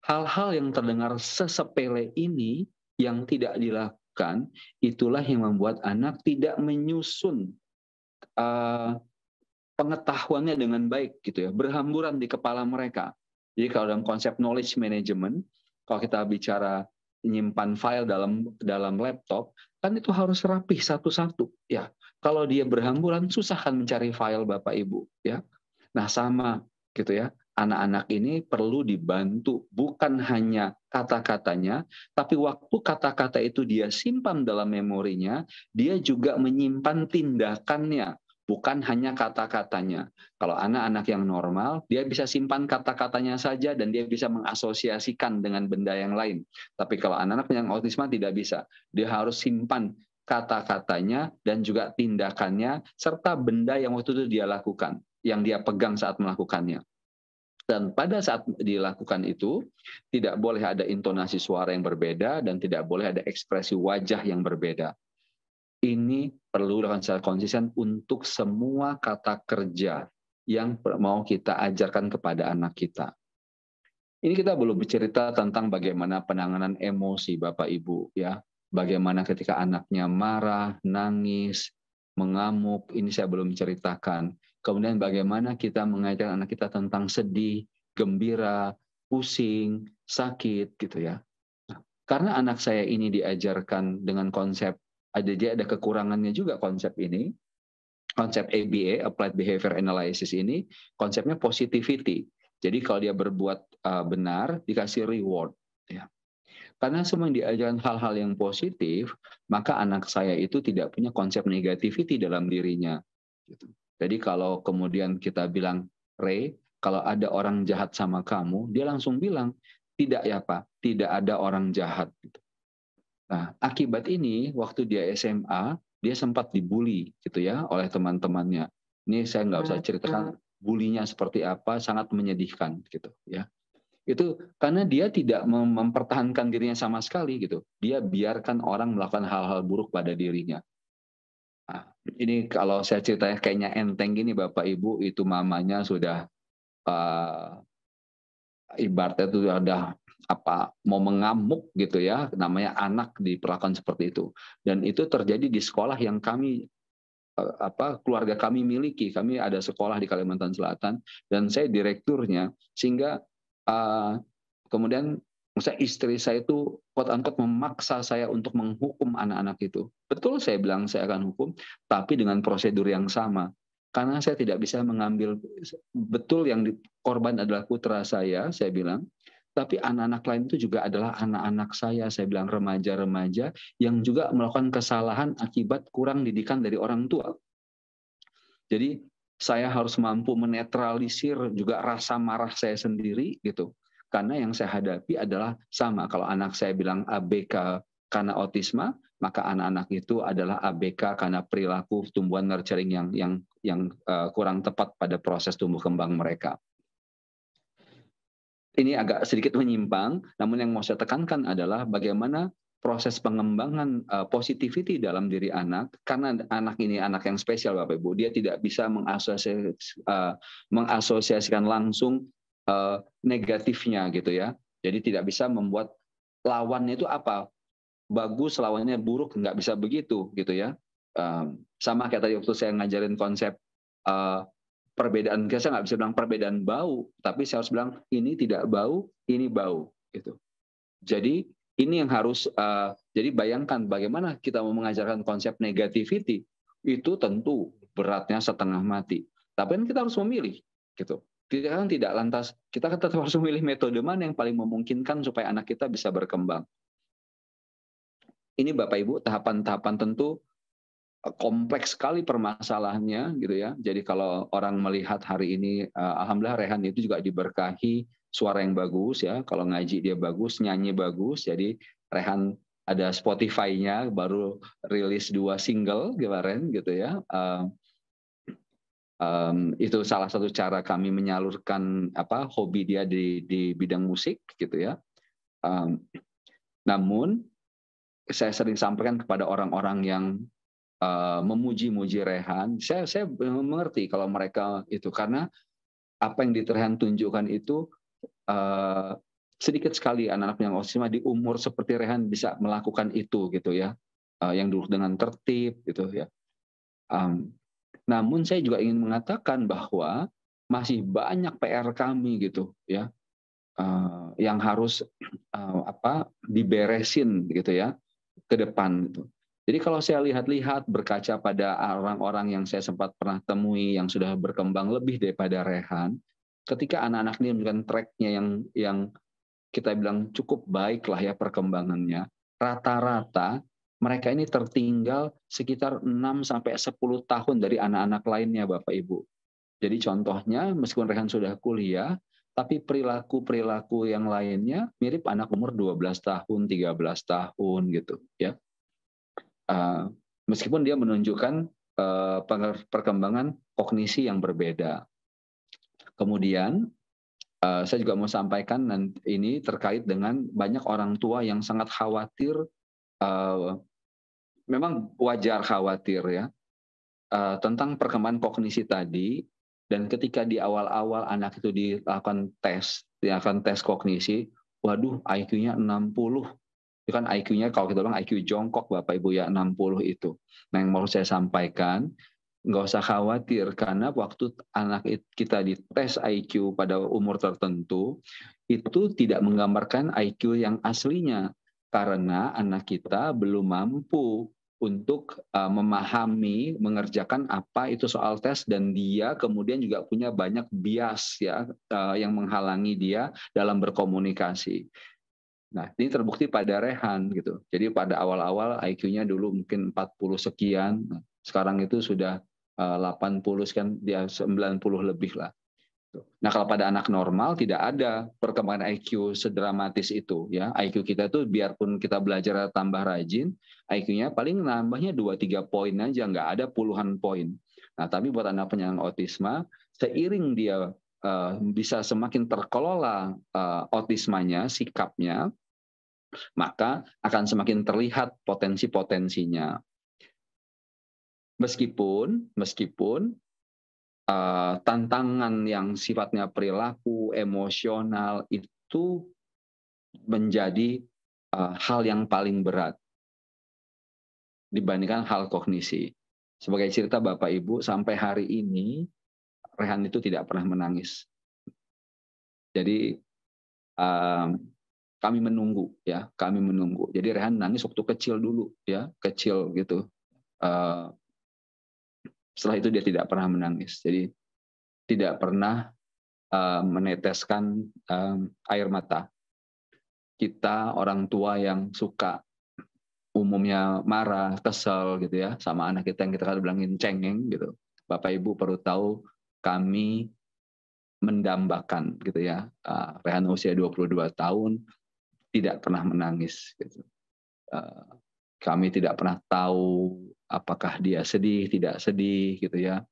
hal-hal yang terdengar sesepele ini yang tidak dilakukan, itulah yang membuat anak tidak menyusun pengetahuannya dengan baik gitu ya, berhamburan di kepala mereka. Jadi kalau dalam konsep knowledge management, kalau kita bicara menyimpan file dalam laptop, kan itu harus rapih satu-satu ya. Kalau dia berhamburan susah kan mencari file Bapak Ibu ya. Nah, sama gitu ya. Anak-anak ini perlu dibantu bukan hanya kata-katanya, tapi waktu kata-kata itu dia simpan dalam memorinya, dia juga menyimpan tindakannya, bukan hanya kata-katanya. Kalau anak-anak yang normal, dia bisa simpan kata-katanya saja dan dia bisa mengasosiasikan dengan benda yang lain. Tapi kalau anak-anak yang autisma tidak bisa. Dia harus simpan kata-katanya dan juga tindakannya serta benda yang waktu itu dia lakukan, yang dia pegang saat melakukannya. Dan pada saat dilakukan itu, tidak boleh ada intonasi suara yang berbeda dan tidak boleh ada ekspresi wajah yang berbeda. Ini perlu dilakukan secara konsisten untuk semua kata kerja yang mau kita ajarkan kepada anak kita. Ini kita belum bercerita tentang bagaimana penanganan emosi Bapak Ibu ya. Bagaimana ketika anaknya marah, nangis, mengamuk, ini saya belum ceritakan. Kemudian bagaimana kita mengajar anak kita tentang sedih, gembira, pusing, sakit gitu ya. Nah, karena anak saya ini diajarkan dengan konsep dia ada kekurangannya juga konsep ini. Konsep ABA, Applied Behavior Analysis ini, konsepnya positivity. Jadi kalau dia berbuat benar, dikasih reward. Ya. Karena semua yang diajarkan hal-hal yang positif, maka anak saya itu tidak punya konsep negativity dalam dirinya. Gitu. Jadi kalau kemudian kita bilang, Ray, kalau ada orang jahat sama kamu, dia langsung bilang, tidak ya Pak, tidak ada orang jahat. Gitu. Nah, akibat ini, waktu dia SMA, dia sempat dibully gitu ya oleh teman-temannya. Ini saya nggak usah ceritakan bulinya seperti apa, sangat menyedihkan gitu ya. Itu karena dia tidak mempertahankan dirinya sama sekali gitu. Dia biarkan orang melakukan hal-hal buruk pada dirinya. Nah, ini kalau saya ceritanya kayaknya enteng gini Bapak Ibu, itu mamanya sudah ibaratnya itu ada mau mengamuk gitu ya, namanya anak diperlakukan seperti itu. Dan itu terjadi di sekolah yang kami keluarga kami miliki. Kami ada sekolah di Kalimantan Selatan dan saya direkturnya, sehingga kemudian misalnya istri saya itu quote unquote memaksa saya untuk menghukum anak-anak itu. Betul saya bilang saya akan hukum, tapi dengan prosedur yang sama. Karena saya tidak bisa mengambil, betul yang korban adalah putra saya bilang, tapi anak-anak lain itu juga adalah anak-anak saya bilang remaja-remaja yang juga melakukan kesalahan akibat kurang didikan dari orang tua. Jadi saya harus mampu menetralisir juga rasa marah saya sendiri gitu. Karena yang saya hadapi adalah sama. Kalau anak saya bilang ABK karena autisma, maka anak-anak itu adalah ABK karena perilaku tumbuhan nurturing yang kurang tepat pada proses tumbuh kembang mereka. Ini agak sedikit menyimpang, namun yang mau saya tekankan adalah bagaimana proses pengembangan positivity dalam diri anak, karena anak ini anak yang spesial Bapak Ibu, dia tidak bisa mengasosiasikan langsung negatifnya gitu ya. Jadi tidak bisa membuat lawannya itu apa, bagus lawannya buruk, nggak bisa begitu gitu ya. Sama kayak tadi waktu saya ngajarin konsep perbedaan, saya nggak bisa bilang perbedaan bau, tapi saya harus bilang ini tidak bau, ini bau gitu. Jadi ini yang harus jadi bayangkan bagaimana kita mau mengajarkan konsep negativity, itu tentu beratnya setengah mati. Tapi kan kita harus memilih gitu. Kita kan tidak lantas, kita kan tetap harus memilih metode mana yang paling memungkinkan supaya anak kita bisa berkembang. Ini Bapak Ibu tahapan-tahapan tentu kompleks sekali permasalahannya gitu ya. Jadi kalau orang melihat hari ini, alhamdulillah Rehan itu juga diberkahi suara yang bagus ya. Kalau ngaji dia bagus, nyanyi bagus. Jadi Rehan ada Spotify-nya, baru rilis 2 single kemarin gitu ya. Itu salah satu cara kami menyalurkan hobi dia di bidang musik gitu ya. Namun saya sering sampaikan kepada orang-orang yang memuji-muji Rehan, saya mengerti kalau mereka itu, karena apa yang Rehan tunjukkan itu sedikit sekali anak-anak yang autisma di umur seperti Rehan bisa melakukan itu gitu ya, yang duduk dengan tertib gitu ya. Namun saya juga ingin mengatakan bahwa masih banyak PR kami gitu ya, yang harus diberesin gitu ya ke depan gitu. Jadi kalau saya lihat-lihat berkaca pada orang-orang yang saya sempat pernah temui yang sudah berkembang lebih daripada Rehan, ketika anak-anak ini menunjukkan tracknya yang kita bilang cukup baik lah ya perkembangannya, rata-rata mereka ini tertinggal sekitar 6-10 tahun dari anak-anak lainnya Bapak Ibu. Jadi contohnya meskipun Rehan sudah kuliah, tapi perilaku-perilaku yang lainnya mirip anak umur 12 tahun, 13 tahun gitu ya. Meskipun dia menunjukkan perkembangan kognisi yang berbeda. Kemudian saya juga mau sampaikan ini terkait dengan banyak orang tua yang sangat khawatir, memang wajar khawatir ya, tentang perkembangan kognisi tadi, dan ketika di awal-awal anak itu dilakukan tes kognisi, waduh IQ-nya 60. Itu kan IQ-nya kalau kita bilang IQ jongkok Bapak Ibu ya, 60 itu. Nah yang mau saya sampaikan, nggak usah khawatir karena waktu anak kita dites IQ pada umur tertentu, itu tidak menggambarkan IQ yang aslinya. Karena anak kita belum mampu untuk memahami, mengerjakan apa itu soal tes, dan dia kemudian juga punya banyak bias ya yang menghalangi dia dalam berkomunikasi. Nah, ini terbukti pada Rehan gitu. Jadi pada awal-awal IQ-nya dulu mungkin 40 sekian, sekarang itu sudah 80 sekian, dia 90 lebih lah. Nah, kalau pada anak normal tidak ada perkembangan IQ sedramatis itu ya. IQ kita tuh biarpun kita belajar tambah rajin, IQ-nya paling nambahnya 2-3 poin aja, nggak ada puluhan poin. Nah, tapi buat anak penyandang autisma, seiring dia bisa semakin terkelola autismanya, sikapnya, maka akan semakin terlihat potensi-potensinya. Meskipun tantangan yang sifatnya perilaku, emosional itu menjadi hal yang paling berat dibandingkan hal kognisi. Sebagai cerita Bapak Ibu, sampai hari ini Rehan itu tidak pernah menangis. Jadi kami menunggu ya, kami menunggu. Jadi Rehan nangis waktu kecil dulu ya, kecil gitu. Setelah itu dia tidak pernah menangis. Jadi tidak pernah meneteskan air mata. Kita orang tua yang suka umumnya marah, kesel gitu ya, sama anak kita yang kita kadang bilangin cengeng gitu. Bapak Ibu perlu tahu kami mendambakan gitu ya. Rehan usia 22 tahun tidak pernah menangis gitu. Kami tidak pernah tahu apakah dia sedih, tidak sedih gitu ya.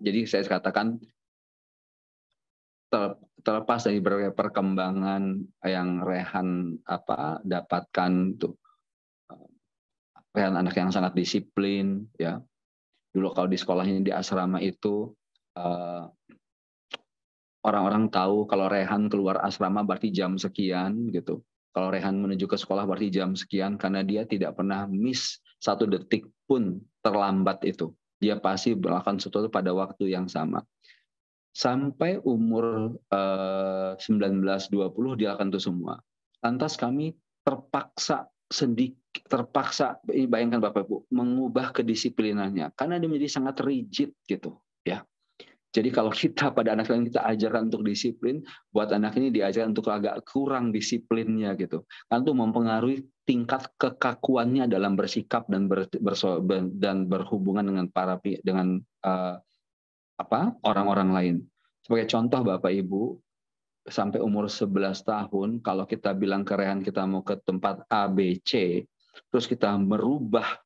Jadi saya katakan terlepas dari berbagai perkembangan yang Rehan dapatkan tuh, Rehan anak yang sangat disiplin ya. Dulu kalau di sekolahnya di asrama itu orang-orang tahu kalau Rehan keluar asrama berarti jam sekian gitu. Kalau Rehan menuju ke sekolah berarti jam sekian, karena dia tidak pernah miss 1 detik pun terlambat itu. Dia pasti melakukan sesuatu pada waktu yang sama. Sampai umur 19-20 dia akan itu semua. Lantas kami terpaksa bayangkan Bapak Ibu, mengubah kedisiplinannya karena dia menjadi sangat rigid gitu ya. Jadi kalau kita pada anak yang kita ajarkan untuk disiplin, buat anak ini diajarkan untuk agak kurang disiplinnya gitu. Kan itu mempengaruhi tingkat kekakuannya dalam bersikap dan berhubungan dengan orang-orang lain. Sebagai contoh Bapak Ibu, sampai umur 11 tahun kalau kita bilang ke Rehan kita mau ke tempat A, B, C, terus kita mengubah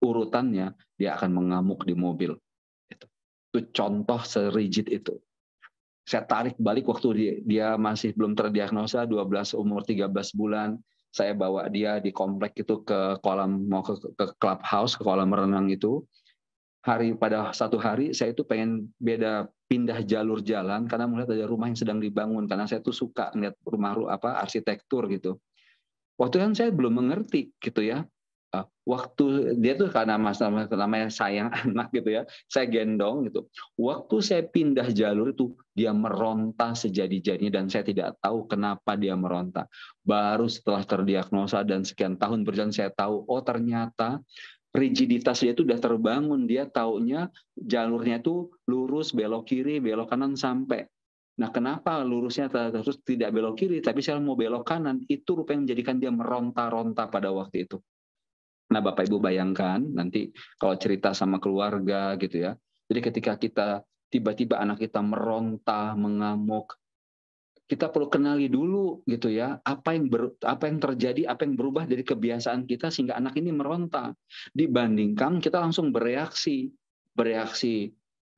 urutannya, dia akan mengamuk di mobil. Itu contoh serigid itu. Saya tarik balik waktu dia masih belum terdiagnosa, umur 13 bulan. Saya bawa dia di komplek itu ke kolam, mau ke clubhouse, ke kolam renang itu. Pada satu hari saya itu pengen pindah jalur jalan karena melihat ada rumah yang sedang dibangun, karena saya tuh suka melihat rumah arsitektur gitu. Waktu kan saya belum mengerti gitu ya. Waktu dia tuh karena namanya sayang anak gitu ya, saya gendong gitu. Waktu saya pindah jalur itu dia meronta sejadi-jadinya dan saya tidak tahu kenapa dia meronta. Baru setelah terdiagnosa dan sekian tahun berjalan saya tahu, oh ternyata rigiditas dia itu udah terbangun. Dia taunya jalurnya itu lurus, belok kiri, belok kanan sampai. Nah, kenapa lurusnya terus tidak belok kiri, tapi saya mau belok kanan? Itu rupanya menjadikan dia meronta-ronta pada waktu itu. Nah, Bapak Ibu bayangkan nanti kalau cerita sama keluarga gitu ya. Jadi ketika kita tiba-tiba anak kita meronta, mengamuk, kita perlu kenali dulu gitu ya, apa yang terjadi, apa yang berubah dari kebiasaan kita sehingga anak ini meronta. Dibandingkan kita langsung bereaksi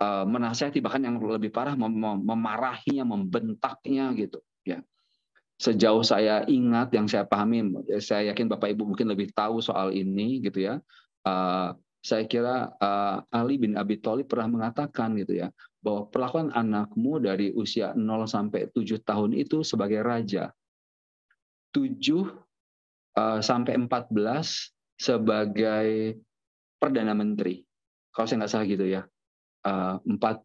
menasihati, bahkan yang lebih parah memarahinya, membentaknya gitu ya. Sejauh saya ingat, yang saya pahami, saya yakin Bapak Ibu mungkin lebih tahu soal ini gitu ya. Saya kira Ali bin Abi Thalib pernah mengatakan gitu ya, bahwa perlakuan anakmu dari usia 0 sampai 7 tahun itu sebagai raja. 7 sampai 14 sebagai perdana menteri. Kalau saya nggak salah gitu ya. 14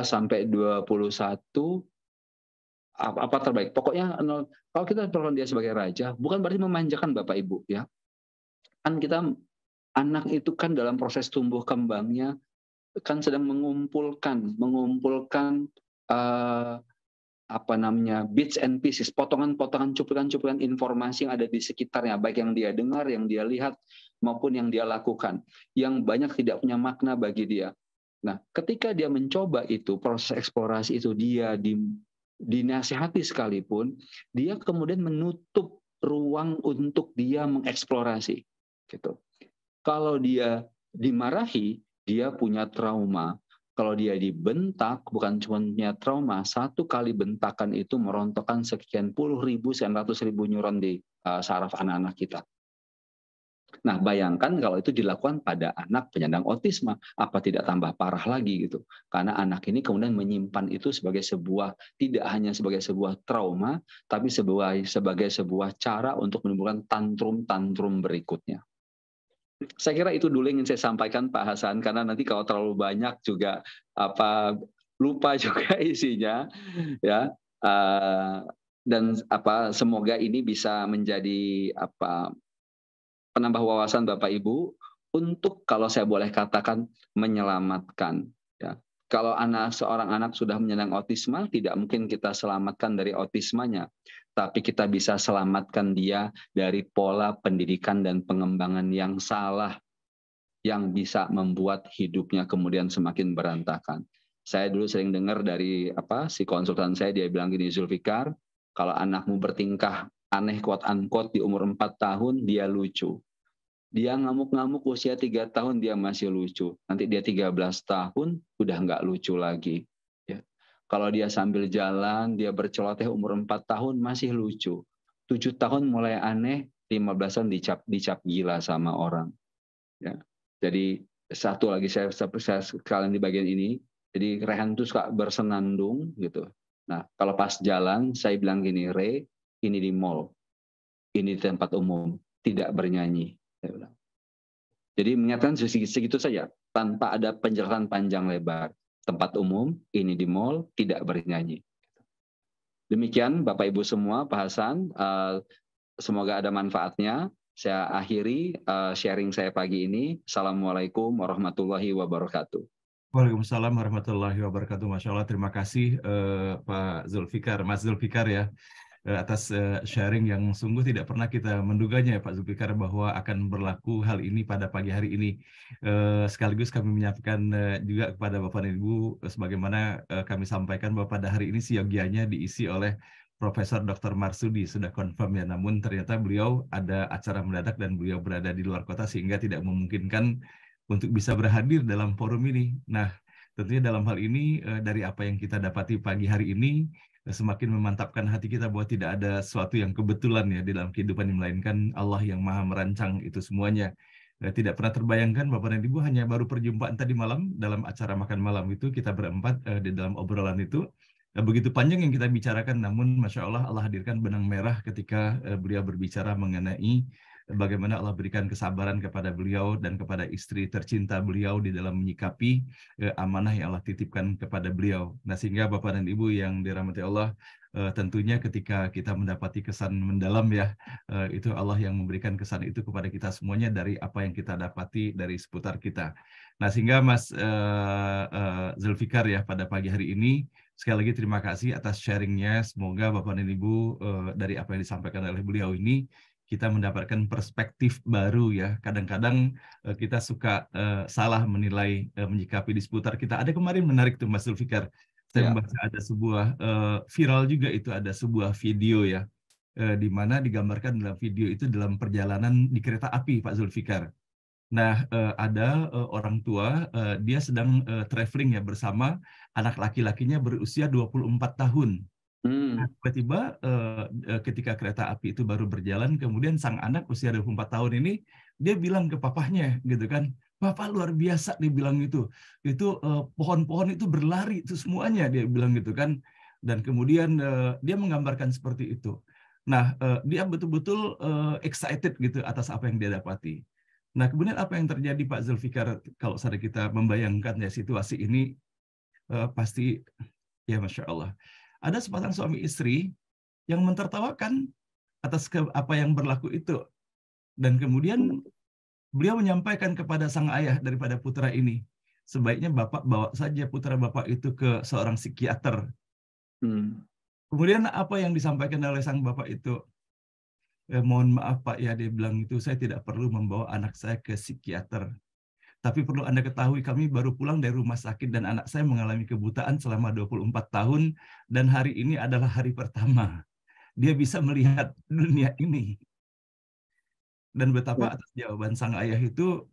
sampai 21 apa terbaik. Pokoknya kalau kita perlakukan dia sebagai raja, bukan berarti memanjakan Bapak Ibu ya. Kan anak itu kan dalam proses tumbuh kembangnya kan sedang mengumpulkan bits and pieces, potongan-potongan, cuplikan-cuplikan informasi yang ada di sekitarnya, baik yang dia dengar, yang dia lihat maupun yang dia lakukan, yang banyak tidak punya makna bagi dia. Nah, ketika dia mencoba itu, proses eksplorasi itu dia dinasihati sekalipun, dia kemudian menutup ruang untuk dia mengeksplorasi gitu. Kalau dia dimarahi, dia punya trauma. Kalau dia dibentak, bukan cuma punya trauma, satu kali bentakan itu merontokkan sekian puluh ribu, sekian ratus ribu neuron di saraf anak-anak kita. Nah, bayangkan kalau itu dilakukan pada anak penyandang autisme, apa tidak tambah parah lagi gitu. Karena anak ini kemudian menyimpan itu tidak hanya sebagai sebuah trauma, tapi sebagai sebuah cara untuk menimbulkan tantrum-tantrum berikutnya. Saya kira itu dulu yang ingin saya sampaikan Pak Hasan, karena nanti kalau terlalu banyak juga lupa juga isinya ya. Dan semoga ini bisa menjadi penambah wawasan Bapak Ibu untuk, kalau saya boleh katakan, menyelamatkan ya. Kalau seorang anak sudah menyandang autisme, tidak mungkin kita selamatkan dari autismenya, tapi kita bisa selamatkan dia dari pola pendidikan dan pengembangan yang salah yang bisa membuat hidupnya kemudian semakin berantakan. Saya dulu sering dengar dari si konsultan saya, dia bilang gini, Zulfikar, kalau anakmu bertingkah aneh quote unquote di umur 4 tahun, dia lucu. Dia ngamuk-ngamuk usia 3 tahun dia masih lucu. Nanti dia 13 tahun udah nggak lucu lagi. Ya. Kalau dia sambil jalan, dia berceloteh umur 4 tahun masih lucu. 7 tahun mulai aneh, 15 tahun dicap gila sama orang. Ya. Jadi satu lagi saya sekalian di bagian ini. Jadi Rehan itu suka bersenandung gitu. Nah, kalau pas jalan saya bilang gini, Re, ini di mall, ini di tempat umum, tidak bernyanyi. Jadi mengingatkan segitu saja, tanpa ada penjelasan panjang lebar. Tempat umum, ini di mall, tidak bernyanyi. Demikian Bapak Ibu semua, Pak Hasan, semoga ada manfaatnya. Saya akhiri sharing saya pagi ini. Assalamualaikum warahmatullahi wabarakatuh. Waalaikumsalam warahmatullahi wabarakatuh. Masya Allah, terima kasih Pak Zulfikar, Mas Zulfikar ya, atas sharing yang sungguh tidak pernah kita menduganya ya Pak Zulfikar bahwa akan berlaku hal ini pada pagi hari ini. Sekaligus kami menyampaikan juga kepada Bapak dan Ibu sebagaimana kami sampaikan bahwa pada hari ini siogianya diisi oleh Profesor Dr. Marsudi, sudah confirm ya, namun ternyata beliau ada acara mendadak dan beliau berada di luar kota sehingga tidak memungkinkan untuk bisa berhadir dalam forum ini. Nah, tentunya dalam hal ini dari apa yang kita dapati pagi hari ini semakin memantapkan hati kita bahwa tidak ada sesuatu yang kebetulan ya di dalam kehidupan ini, melainkan Allah yang Maha merancang itu semuanya. Tidak pernah terbayangkan Bapak dan Ibu, hanya baru perjumpaan tadi malam dalam acara makan malam itu kita berempat di dalam obrolan itu. Begitu panjang yang kita bicarakan, namun Masya Allah, Allah hadirkan benang merah ketika beliau berbicara mengenai bagaimana Allah berikan kesabaran kepada beliau dan kepada istri tercinta beliau di dalam menyikapi amanah yang Allah titipkan kepada beliau. Nah, sehingga Bapak dan Ibu yang dirahmati Allah, tentunya ketika kita mendapati kesan mendalam ya, itu Allah yang memberikan kesan itu kepada kita semuanya dari apa yang kita dapati dari seputar kita. Nah, sehingga Mas Zulfikar ya, pada pagi hari ini, sekali lagi terima kasih atas sharingnya. Semoga Bapak dan Ibu dari apa yang disampaikan oleh beliau ini, kita mendapatkan perspektif baru ya. Kadang-kadang kita suka salah menilai menyikapi di seputar kita. Ada kemarin menarik tuh Mas Zulfikar, saya membaca ada sebuah viral juga, itu ada sebuah video ya, di mana digambarkan dalam video itu dalam perjalanan di kereta api Pak Zulfikar. Nah, ada orang tua, dia sedang traveling ya bersama anak laki-lakinya berusia 24 tahun. Nah, tiba-tiba ketika kereta api itu baru berjalan, kemudian sang anak usia 24 tahun ini, dia bilang ke papahnya gitu kan, "Papa luar biasa," dia bilang itu pohon-pohon itu berlari itu semuanya, dia bilang gitu kan. Dan kemudian dia menggambarkan seperti itu. Nah, dia betul-betul excited gitu atas apa yang dia dapati. Nah, kemudian apa yang terjadi Pak Zulfikar kalau saat kita membayangkan ya situasi ini, pasti ya Masya Allah. Ada sepasang suami istri yang mentertawakan atas apa yang berlaku itu. Dan kemudian beliau menyampaikan kepada sang ayah daripada putra ini, sebaiknya Bapak bawa saja putra Bapak itu ke seorang psikiater. Kemudian apa yang disampaikan oleh sang Bapak itu? Mohon maaf Pak ya, dia bilang itu, saya tidak perlu membawa anak saya ke psikiater. Tapi perlu Anda ketahui, kami baru pulang dari rumah sakit dan anak saya mengalami kebutaan selama 24 tahun dan hari ini adalah hari pertama dia bisa melihat dunia ini. Dan betapa atas jawaban sang ayah itu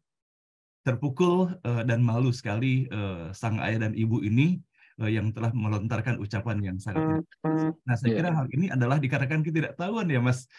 terpukul dan malu sekali sang ayah dan ibu ini yang telah melontarkan ucapan yang sangat tidak. Nah, saya kira hal ini adalah dikarenakan ketidaktahuan ya Mas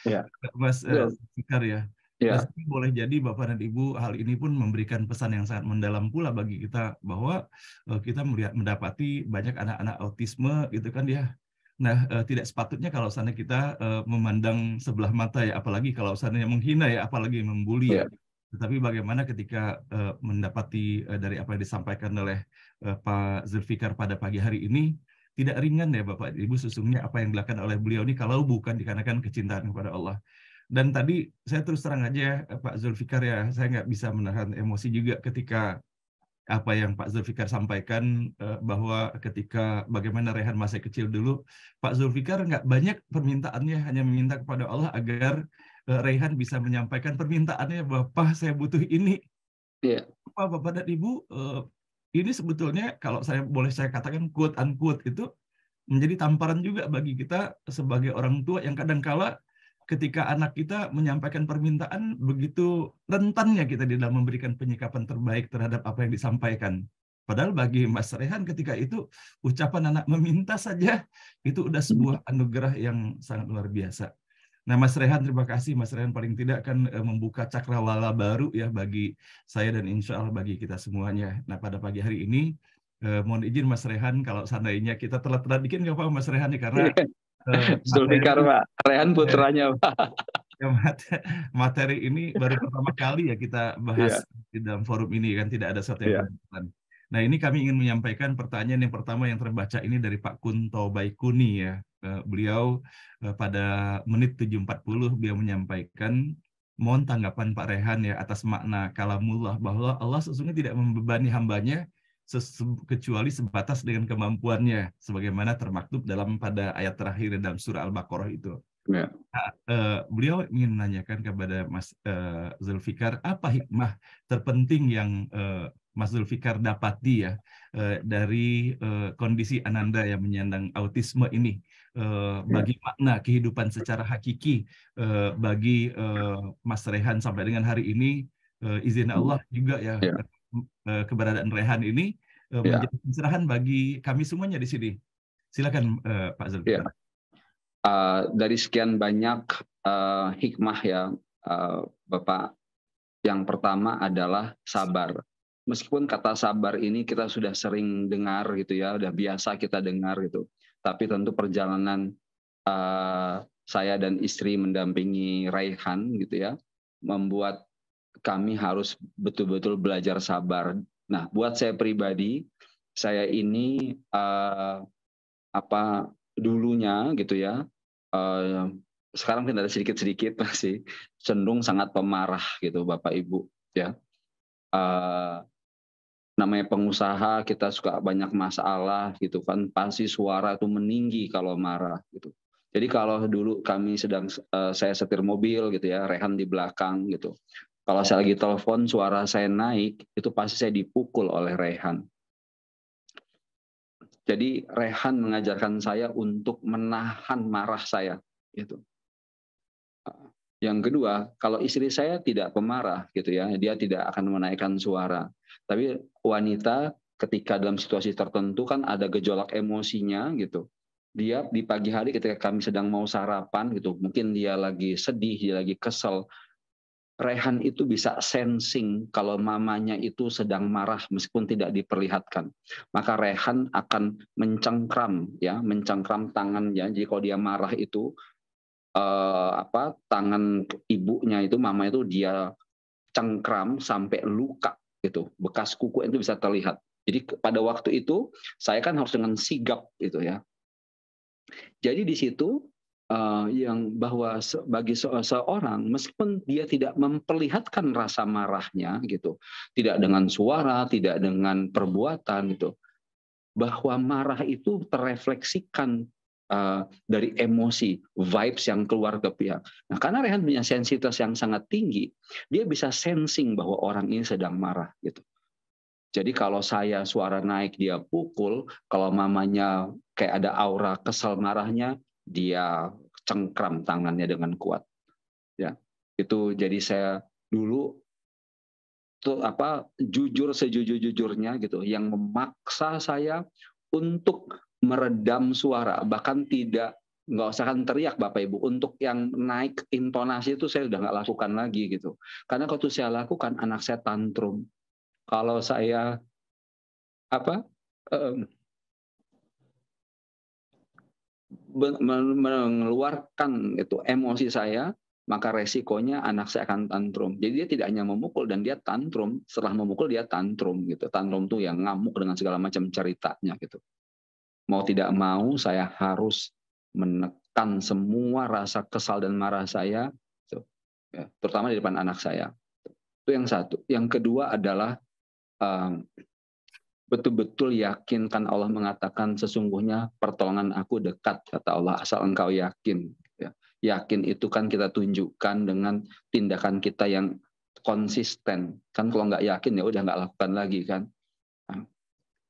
Fikar ya. Nah, boleh jadi Bapak dan Ibu, hal ini pun memberikan pesan yang sangat mendalam pula bagi kita bahwa kita mendapati banyak anak-anak autisme gitu kan ya. Nah, tidak sepatutnya kalau sana kita memandang sebelah mata ya, apalagi kalau sananya menghina ya, apalagi membuli ya. Tetapi bagaimana ketika mendapati dari apa yang disampaikan oleh Pak Zulfikar pada pagi hari ini, tidak ringan ya Bapak Ibu, sesungguhnya apa yang dilakukan oleh beliau ini kalau bukan dikarenakan kecintaan kepada Allah. Dan tadi saya terus terang aja Pak Zulfikar ya, saya nggak bisa menahan emosi juga ketika apa yang Pak Zulfikar sampaikan, bahwa ketika bagaimana Rehan masih kecil dulu, Pak Zulfikar nggak banyak permintaannya, hanya meminta kepada Allah agar Rehan bisa menyampaikan permintaannya, "Bapak, saya butuh ini." Bapak dan Ibu, ini sebetulnya kalau boleh saya katakan quote unquote itu menjadi tamparan juga bagi kita sebagai orang tua yang kadangkala ketika anak kita menyampaikan permintaan, begitu rentannya kita di dalam memberikan penyikapan terbaik terhadap apa yang disampaikan. Padahal bagi Mas Rehan ketika itu, ucapan anak meminta saja, itu udah sebuah anugerah yang sangat luar biasa. Nah, Mas Rehan, terima kasih. Mas Rehan paling tidak kan membuka cakrawala baru ya bagi saya dan insya Allah bagi kita semuanya. Nah, pada pagi hari ini, mohon izin Mas Rehan, kalau seandainya kita telat-telat dikit nggak apa-apa Mas Rehan, karena Zulfikar Pak, Rehan putranya Pak. Materi ini baru pertama kali ya kita bahas di dalam forum ini kan, tidak ada satu yang kebetulan. Nah, ini kami ingin menyampaikan pertanyaan yang pertama yang terbaca ini dari Pak Kunto Baikuni ya. Beliau pada menit 7.40 beliau menyampaikan, mohon tanggapan Pak Rehan ya atas makna kalamullah, bahwa Allah sesungguhnya tidak membebani hambanya kecuali sebatas dengan kemampuannya, sebagaimana termaktub pada ayat terakhir dalam surah Al-Baqarah itu. Ya. Nah, beliau ingin menanyakan kepada Mas Zulfikar, apa hikmah terpenting yang Mas Zulfikar dapati ya dari kondisi Ananda yang menyandang autisme ini, bagi makna kehidupan secara hakiki, bagi Mas Rehan sampai dengan hari ini, izin Allah juga ya, Ya. keberadaan Rehan ini Ya. menjadi pencerahan bagi kami semuanya di sini. Silakan Pak Ya. Zulfikar. Dari sekian banyak hikmah ya, Bapak, yang pertama adalah sabar. Meskipun kata sabar ini kita sudah sering dengar gitu ya, udah biasa kita dengar gitu. Tapi tentu perjalanan saya dan istri mendampingi Raihan gitu ya, membuat kami harus betul-betul belajar sabar. Nah, buat saya pribadi, saya ini dulunya gitu ya, sekarang mungkin ada sedikit-sedikit masih cenderung sangat pemarah gitu Bapak Ibu ya. Namanya pengusaha, kita suka banyak masalah gitu kan, pasti suara itu meninggi kalau marah gitu. Jadi kalau dulu kami sedang saya setir mobil gitu ya, Rehan di belakang gitu. Kalau saya lagi telepon suara saya naik, itu pasti saya dipukul oleh Rehan. Jadi Rehan mengajarkan saya untuk menahan marah saya gitu. Yang kedua, kalau istri saya tidak pemarah gitu ya, dia tidak akan menaikkan suara. Tapi wanita ketika dalam situasi tertentu kan ada gejolak emosinya gitu. Dia di pagi hari ketika kami sedang mau sarapan gitu, mungkin dia lagi sedih, dia lagi kesel. Rehan itu bisa sensing kalau mamanya itu sedang marah meskipun tidak diperlihatkan. Maka Rehan akan mencengkram ya, mencengkram tangannya. Jadi kalau dia marah itu tangan ibunya itu, mama itu dia cengkram sampai luka gitu, bekas kuku itu bisa terlihat. Jadi pada waktu itu saya kan harus dengan sigap gitu ya. Jadi di situ yang bahwa bagi seorang meskipun dia tidak memperlihatkan rasa marahnya gitu, tidak dengan suara, tidak dengan perbuatan gitu, bahwa marah itu terrefleksikan dari emosi, vibes yang keluar ke pihak. Nah, karena Rehan punya sensitivitas yang sangat tinggi, dia bisa sensing bahwa orang ini sedang marah gitu. Jadi kalau saya suara naik dia pukul, kalau mamanya kayak ada aura kesal marahnya, dia cengkram tangannya dengan kuat. Ya, itu jadi saya dulu tuh jujur sejujur-jujurnya gitu, yang memaksa saya untuk meredam suara, bahkan nggak usah kan teriak Bapak Ibu, untuk yang naik intonasi itu saya udah nggak lakukan lagi gitu. Karena kalau itu saya lakukan anak saya tantrum. Kalau saya apa mengeluarkan itu emosi saya, maka resikonya anak saya akan tantrum. Jadi dia tidak hanya memukul dan dia tantrum, setelah memukul dia tantrum gitu. Tantrum tuh yang ngamuk dengan segala macam ceritanya gitu. Mau tidak mau saya harus menekan semua rasa kesal dan marah saya, gitu, ya, terutama di depan anak saya. Itu yang satu. Yang kedua adalah betul-betul yakin, kan Allah mengatakan sesungguhnya pertolongan aku dekat, kata Allah, asal engkau yakin. Ya. Yakin itu kan kita tunjukkan dengan tindakan kita yang konsisten. Kan kalau nggak yakin ya udah nggak lakukan lagi kan. Nah,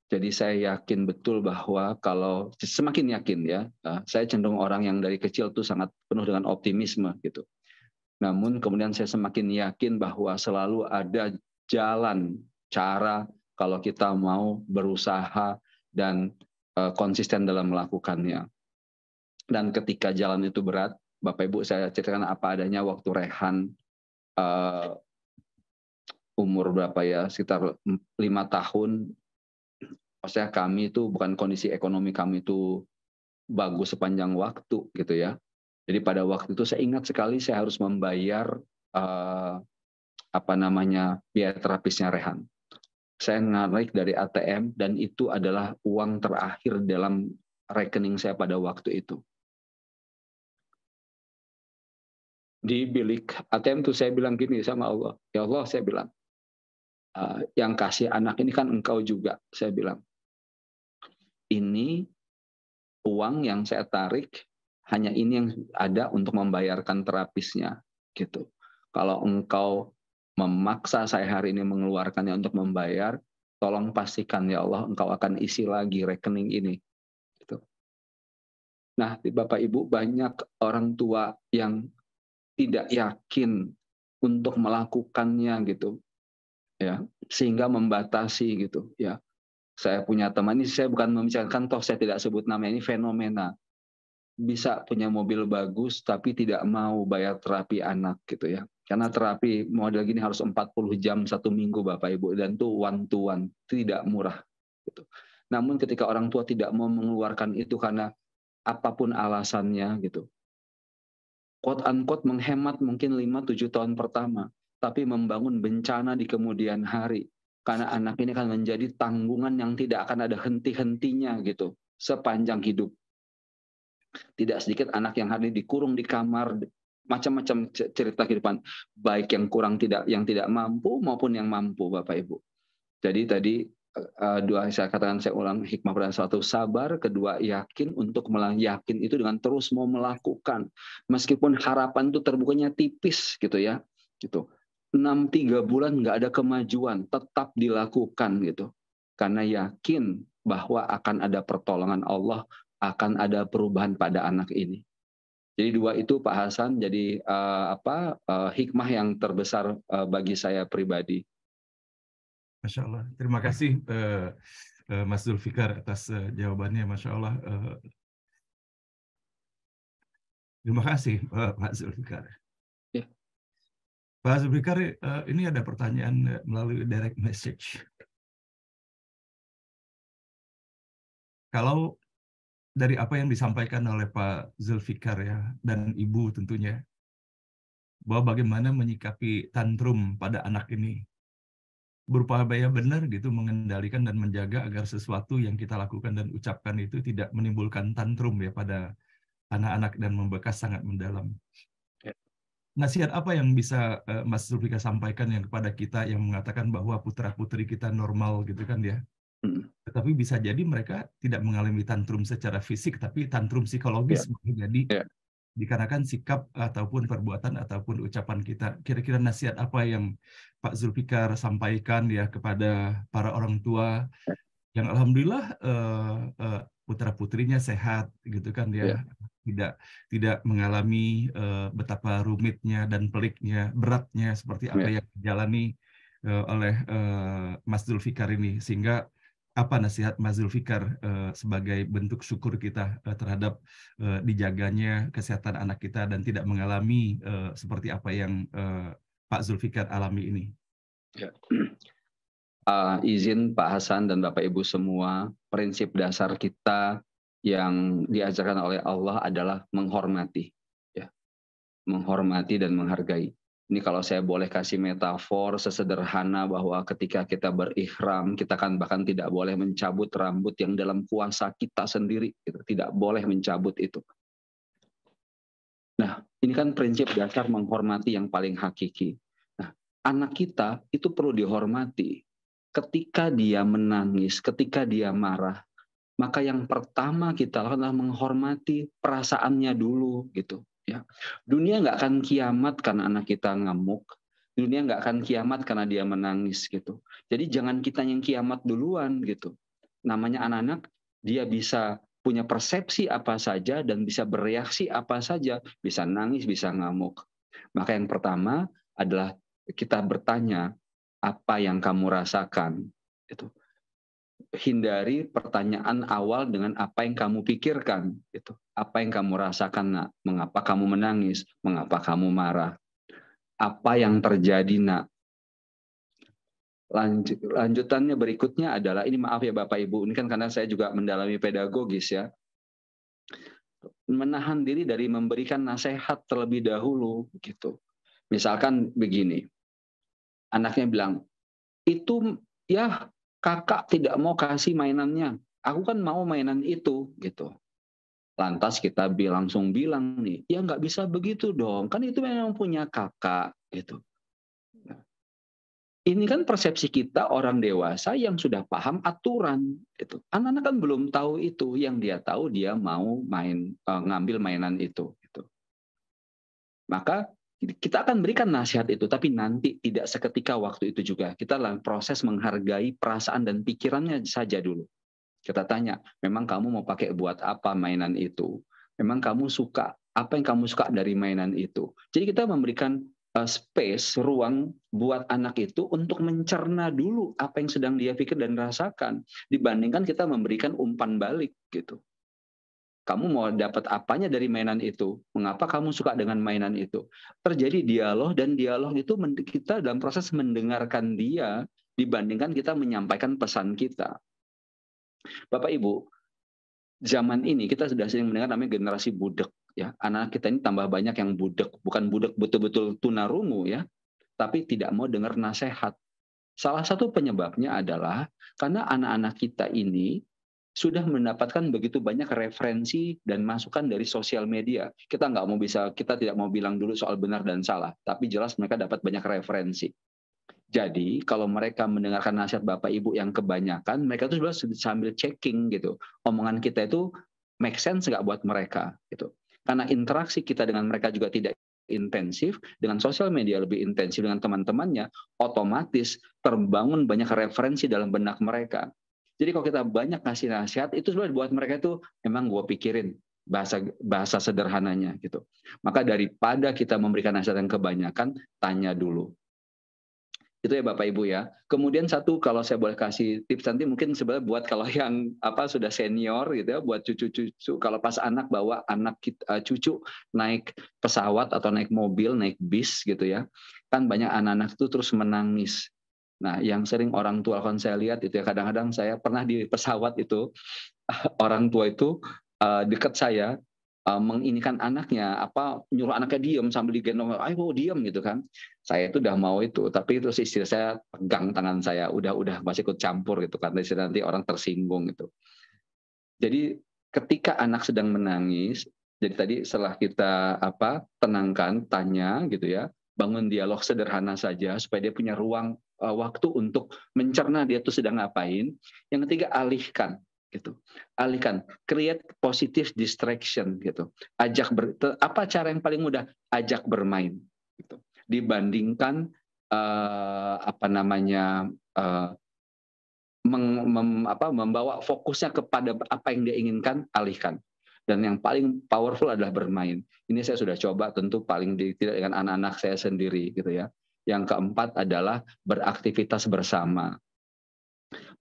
jadi saya yakin betul bahwa kalau semakin yakin ya, saya cenderung orang yang dari kecil tuh sangat penuh dengan optimisme gitu. Namun kemudian saya semakin yakin bahwa selalu ada jalan, cara kalau kita mau berusaha dan konsisten dalam melakukannya. Dan ketika jalan itu berat, Bapak Ibu saya ceritakan apa adanya waktu Rehan umur berapa ya, sekitar 5 tahun. Maksudnya kami itu bukan kondisi ekonomi kami itu bagus sepanjang waktu gitu ya. Jadi pada waktu itu saya ingat sekali saya harus membayar biaya terapisnya Rehan. Saya narik dari ATM dan itu adalah uang terakhir dalam rekening saya pada waktu itu. Di bilik ATM itu saya bilang gini sama Allah, ya Allah, saya bilang, Yang kasih anak ini kan engkau juga. Saya bilang, ini uang yang saya tarik hanya ini yang ada untuk membayarkan terapisnya, gitu. Kalau engkau memaksa saya hari ini mengeluarkannya untuk membayar, tolong pastikan ya Allah engkau akan isi lagi rekening ini. Gitu. Nah, Bapak Ibu, banyak orang tua yang tidak yakin untuk melakukannya gitu, ya, sehingga membatasi gitu, ya. Saya punya teman ini, saya bukan membicarakan, toh saya tidak sebut nama, ini fenomena. Bisa punya mobil bagus tapi tidak mau bayar terapi anak gitu ya. Karena terapi model gini harus 40 jam 1 minggu Bapak Ibu, dan itu one to one, tidak murah gitu. Namun ketika orang tua tidak mau mengeluarkan itu karena apapun alasannya gitu, quote unquote menghemat mungkin 5-7 tahun pertama, tapi membangun bencana di kemudian hari. Karena anak ini akan menjadi tanggungan yang tidak akan ada henti-hentinya gitu sepanjang hidup. Tidak sedikit anak yang hari ini dikurung di kamar, macam-macam cerita kehidupan, baik yang tidak mampu maupun yang mampu, Bapak Ibu. Jadi tadi dua, saya katakan, saya ulang, hikmah pada satu sabar, kedua yakin, untuk yakin itu dengan terus mau melakukan, meskipun harapan itu terbukanya tipis gitu ya, gitu. 3 bulan nggak ada kemajuan, tetap dilakukan gitu, karena yakin bahwa akan ada pertolongan Allah, akan ada perubahan pada anak ini. Jadi dua itu Pak Hasan, jadi hikmah yang terbesar bagi saya pribadi. Masya Allah. Terima kasih Mas Zulfikar atas jawabannya. Masya Allah. Terima kasih Pak Zulfikar. Ya. Pak Zulfikar, ini ada pertanyaan melalui direct message. Kalau dari apa yang disampaikan oleh Pak Zulfikar ya, dan Ibu tentunya, bahwa bagaimana menyikapi tantrum pada anak ini, berupaya benar gitu mengendalikan dan menjaga agar sesuatu yang kita lakukan dan ucapkan itu tidak menimbulkan tantrum ya pada anak-anak dan membekas sangat mendalam. Ya. Nasihat apa yang bisa Mas Zulfikar sampaikan yang kepada kita yang mengatakan bahwa putra-putri kita normal gitu kan ya. Tetapi bisa jadi mereka tidak mengalami tantrum secara fisik, tapi tantrum psikologis jadi dikarenakan sikap ataupun perbuatan ataupun ucapan kita. Kira-kira nasihat apa yang Pak Zulfikar sampaikan ya kepada para orang tua yang alhamdulillah putra-putrinya sehat gitu kan ya, tidak mengalami betapa rumitnya dan peliknya, beratnya seperti apa yang dijalani oleh Mas Zulfikar ini, sehingga apa nasihat Mas Zulfikar sebagai bentuk syukur kita terhadap dijaganya kesehatan anak kita dan tidak mengalami seperti apa yang Pak Zulfikar alami ini? Ya. Izin Pak Hasan dan Bapak Ibu semua, prinsip dasar kita yang diajarkan oleh Allah adalah menghormati, ya, menghormati dan menghargai. Ini kalau saya boleh kasih metafor sesederhana bahwa ketika kita berikhram, kita kan bahkan tidak boleh mencabut rambut yang dalam kuasa kita sendiri, gitu. Tidak boleh mencabut itu. Nah, ini kan prinsip dasar menghormati yang paling hakiki. Nah, anak kita itu perlu dihormati. Ketika dia menangis, ketika dia marah, maka yang pertama kita lakukan adalah menghormati perasaannya dulu, gitu. Ya, dunia nggak akan kiamat karena anak kita ngamuk. Dunia nggak akan kiamat karena dia menangis, gitu. Jadi jangan kita yang kiamat duluan, gitu. Namanya anak-anak, dia bisa punya persepsi apa saja dan bisa bereaksi apa saja, bisa nangis, bisa ngamuk. Maka yang pertama adalah kita bertanya, apa yang kamu rasakan? Itu. Hindari pertanyaan awal dengan apa yang kamu pikirkan. Itu. Apa yang kamu rasakan, nak? Mengapa kamu menangis? Mengapa kamu marah? Apa yang terjadi, nak? Lanjutannya berikutnya adalah, ini maaf ya Bapak Ibu, ini kan karena saya juga mendalami pedagogis ya, menahan diri dari memberikan nasihat terlebih dahulu gitu. Misalkan begini, anaknya bilang, itu ya kakak tidak mau kasih mainannya, aku kan mau mainan itu gitu. Lantas kita langsung bilang nih, ya nggak bisa begitu dong, kan itu memang punya kakak gitu. Ini kan persepsi kita orang dewasa yang sudah paham aturan itu. Anak-anak kan belum tahu itu, yang dia tahu dia mau main ngambil mainan itu gitu. Maka kita akan berikan nasihat itu, tapi nanti tidak seketika waktu itu juga. Kita dalam proses menghargai perasaan dan pikirannya saja dulu. Kita tanya, memang kamu mau pakai buat apa mainan itu? Memang kamu suka, apa yang kamu suka dari mainan itu? Jadi kita memberikan space, ruang buat anak itu untuk mencerna dulu apa yang sedang dia pikir dan rasakan. Dibandingkan kita memberikan umpan balik gitu. Kamu mau dapat apanya dari mainan itu? Mengapa kamu suka dengan mainan itu? Terjadi dialog, dan dialog itu kita dalam proses mendengarkan dia dibandingkan kita menyampaikan pesan kita. Bapak Ibu, zaman ini kita sudah sering mendengar namanya generasi budek ya. Anak kita ini tambah banyak yang budek, bukan budek betul-betul tunarungu ya, tapi tidak mau dengar nasihat. Salah satu penyebabnya adalah karena anak-anak kita ini sudah mendapatkan begitu banyak referensi dan masukan dari sosial media. Kita tidak mau bilang dulu soal benar dan salah, tapi jelas mereka dapat banyak referensi. Jadi kalau mereka mendengarkan nasihat Bapak Ibu yang kebanyakan, mereka itu sebenarnya sambil checking gitu. Omongan kita itu make sense nggak buat mereka gitu. Karena interaksi kita dengan mereka juga tidak intensif, dengan sosial media lebih intensif dengan teman-temannya, otomatis terbangun banyak referensi dalam benak mereka. Jadi kalau kita banyak ngasih nasihat, itu sebenarnya buat mereka itu memang gue pikirin bahasa sederhananya gitu. Maka daripada kita memberikan nasihat yang kebanyakan, tanya dulu. Itu ya Bapak Ibu ya. Kemudian satu, kalau saya boleh kasih tips nanti mungkin sebenarnya buat kalau yang sudah senior gitu ya, buat cucu-cucu, kalau pas anak bawa cucu naik pesawat atau naik mobil, naik bis gitu ya, kan banyak anak-anak itu terus menangis. Nah, yang sering orang tua kan saya lihat itu ya, kadang-kadang saya pernah di pesawat itu orang tua itu dekat saya, menginikan anaknya, nyuruh anaknya diam sambil digendong, ayo diam gitu kan. Saya itu udah mau itu, tapi terus istri saya pegang tangan saya, udah masih ikut campur gitu kan, nanti orang tersinggung gitu. Jadi ketika anak sedang menangis, jadi tadi setelah kita tenangkan, tanya gitu ya, bangun dialog sederhana saja supaya dia punya ruang waktu untuk mencerna dia tuh sedang ngapain. Yang ketiga, alihkan gitu. Alihkan, create positive distraction gitu. Apa cara yang paling mudah? Ajak bermain gitu. Dibandingkan membawa fokusnya kepada apa yang dia inginkan, alihkan. Dan yang paling powerful adalah bermain. Ini saya sudah coba, tentu paling tidak dengan anak-anak saya sendiri gitu ya. Yang keempat adalah beraktivitas bersama.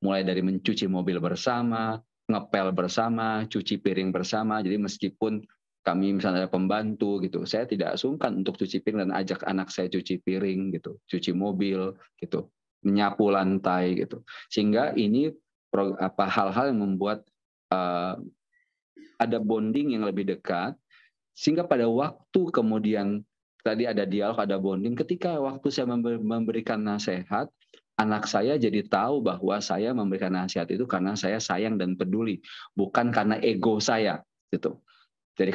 Mulai dari mencuci mobil bersama, ngepel bersama, cuci piring bersama. Jadi meskipun kami misalnya ada pembantu gitu, saya tidak sungkan untuk cuci piring dan ajak anak saya cuci piring gitu, cuci mobil gitu, menyapu lantai gitu. Sehingga ini hal-hal yang membuat ada bonding yang lebih dekat, sehingga pada waktu kemudian tadi ada dialog, ada bonding, ketika waktu saya memberikan nasihat, anak saya jadi tahu bahwa saya memberikan nasihat itu karena saya sayang dan peduli, bukan karena ego saya gitu. Jadi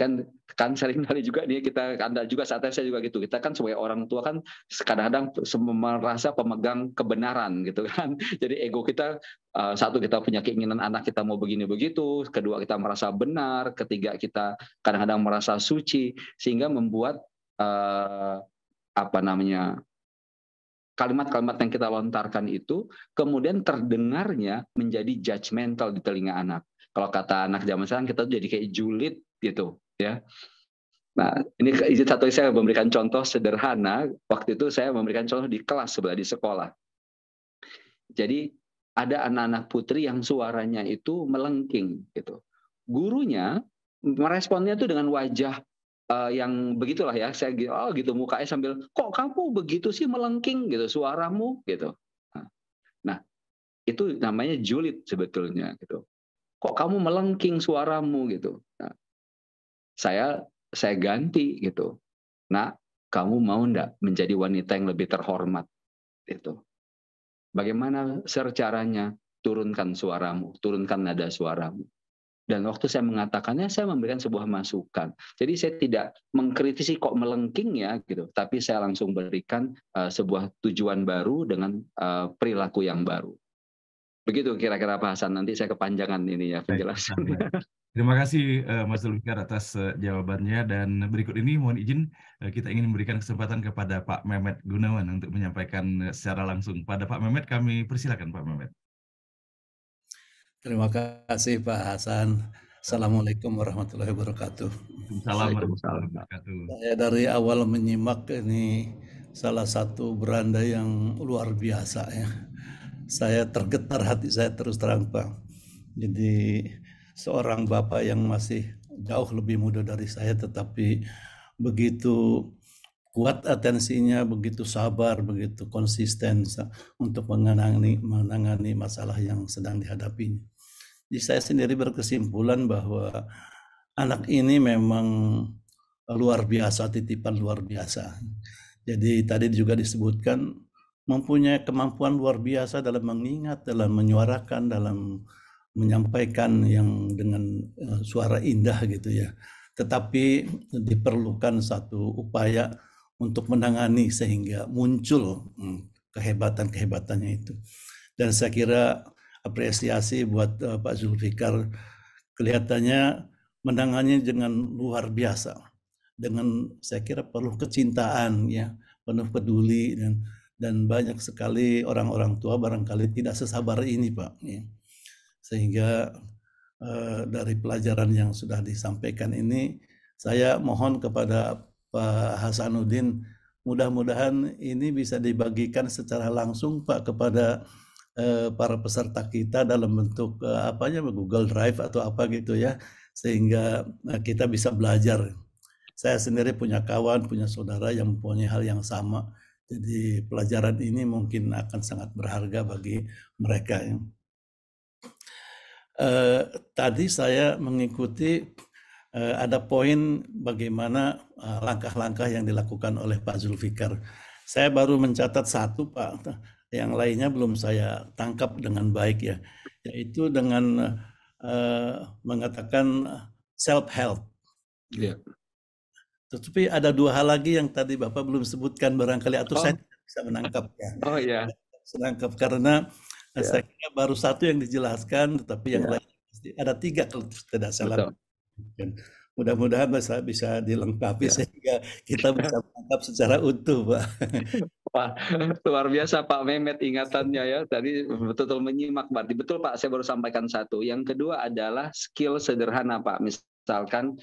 kan sering kali juga nih Anda juga, saat saya juga gitu. Kita kan sebagai orang tua kan kadang-kadang merasa pemegang kebenaran gitu kan. Jadi ego kita, satu, kita punya keinginan anak kita mau begini begitu, kedua kita merasa benar, ketiga kita kadang-kadang merasa suci, sehingga membuat kalimat-kalimat yang kita lontarkan itu kemudian terdengarnya menjadi judgmental di telinga anak. Kalau kata anak zaman sekarang, kita jadi kayak julid gitu ya. Nah, ini izin satu, saya memberikan contoh sederhana. Waktu itu saya memberikan contoh di kelas sebelah di sekolah. Jadi ada anak-anak putri yang suaranya itu melengking gitu. Gurunya meresponnya tuh dengan wajah yang begitulah ya, saya gitu mukanya sambil, kok kamu begitu sih melengking gitu suaramu gitu. Nah, itu namanya julid sebetulnya gitu. Kok kamu melengking suaramu gitu. Nah, saya ganti gitu. Nah, kamu mau enggak menjadi wanita yang lebih terhormat gitu. Bagaimana caranya? Turunkan suaramu, turunkan nada suaramu. Dan waktu saya mengatakannya, saya memberikan sebuah masukan. Jadi saya tidak mengkritisi kok melengking ya, gitu. Tapi saya langsung berikan sebuah tujuan baru dengan perilaku yang baru. Begitu kira-kira Pak Hasan. Nanti saya kepanjangan ini ya Baik, penjelasannya. terima kasih Mas Zulfikar atas jawabannya, dan berikut ini mohon izin kita ingin memberikan kesempatan kepada Pak Mehmet Gunawan untuk menyampaikan secara langsung. Pada Pak Mehmet kami persilakan Pak Mehmet. Terima kasih Pak Hasan. Assalamualaikum warahmatullahi wabarakatuh. Waalaikumsalam warahmatullahi wabarakatuh. Saya dari awal menyimak ini salah satu beranda yang luar biasa ya. Saya tergetar hati saya terus terang Pak. Jadi seorang bapak yang masih jauh lebih muda dari saya tetapi begitu kuat atensinya, begitu sabar, begitu konsisten untuk menangani masalah yang sedang dihadapinya. Jadi saya sendiri berkesimpulan bahwa anak ini memang luar biasa, titipan luar biasa. Jadi tadi juga disebutkan mempunyai kemampuan luar biasa dalam mengingat, dalam menyuarakan, dalam menyampaikan yang dengan suara indah gitu ya. Tetapi diperlukan satu upaya untuk menangani sehingga muncul kehebatan-kehebatannya itu. Dan saya kira apresiasi buat Pak Zulfikar, kelihatannya menangani dengan luar biasa, dengan saya kira penuh kecintaan ya, penuh peduli, dan banyak sekali orang-orang tua barangkali tidak sesabar ini Pak ya. Sehingga dari pelajaran yang sudah disampaikan ini, saya mohon kepada Pak Hasanuddin, mudah-mudahan ini bisa dibagikan secara langsung Pak kepada para peserta kita dalam bentuk Google Drive atau apa gitu ya, sehingga kita bisa belajar. Saya sendiri punya kawan, punya saudara yang mempunyai hal yang sama, jadi pelajaran ini mungkin akan sangat berharga bagi mereka. Tadi saya mengikuti ada poin bagaimana langkah-langkah yang dilakukan oleh Pak Zulfikar. Saya baru mencatat satu Pak, yang lainnya belum saya tangkap dengan baik ya, yaitu dengan mengatakan self-help. Yeah. Tetapi ada dua hal lagi yang tadi Bapak belum sebutkan barangkali, atau saya tidak bisa menangkap ya. Oh iya. Menangkap karena saya kira baru satu yang dijelaskan, tetapi yang lain ada 3 kalau tidak salah. Mudah-mudahan bisa dilengkapi sehingga kita bisa menangkap secara utuh, Pak. Wah, luar biasa Pak Mehmet ingatannya ya. Tadi betul-betul menyimak berarti. Betul Pak, saya baru sampaikan satu. Yang kedua adalah skill sederhana Pak. Misalkan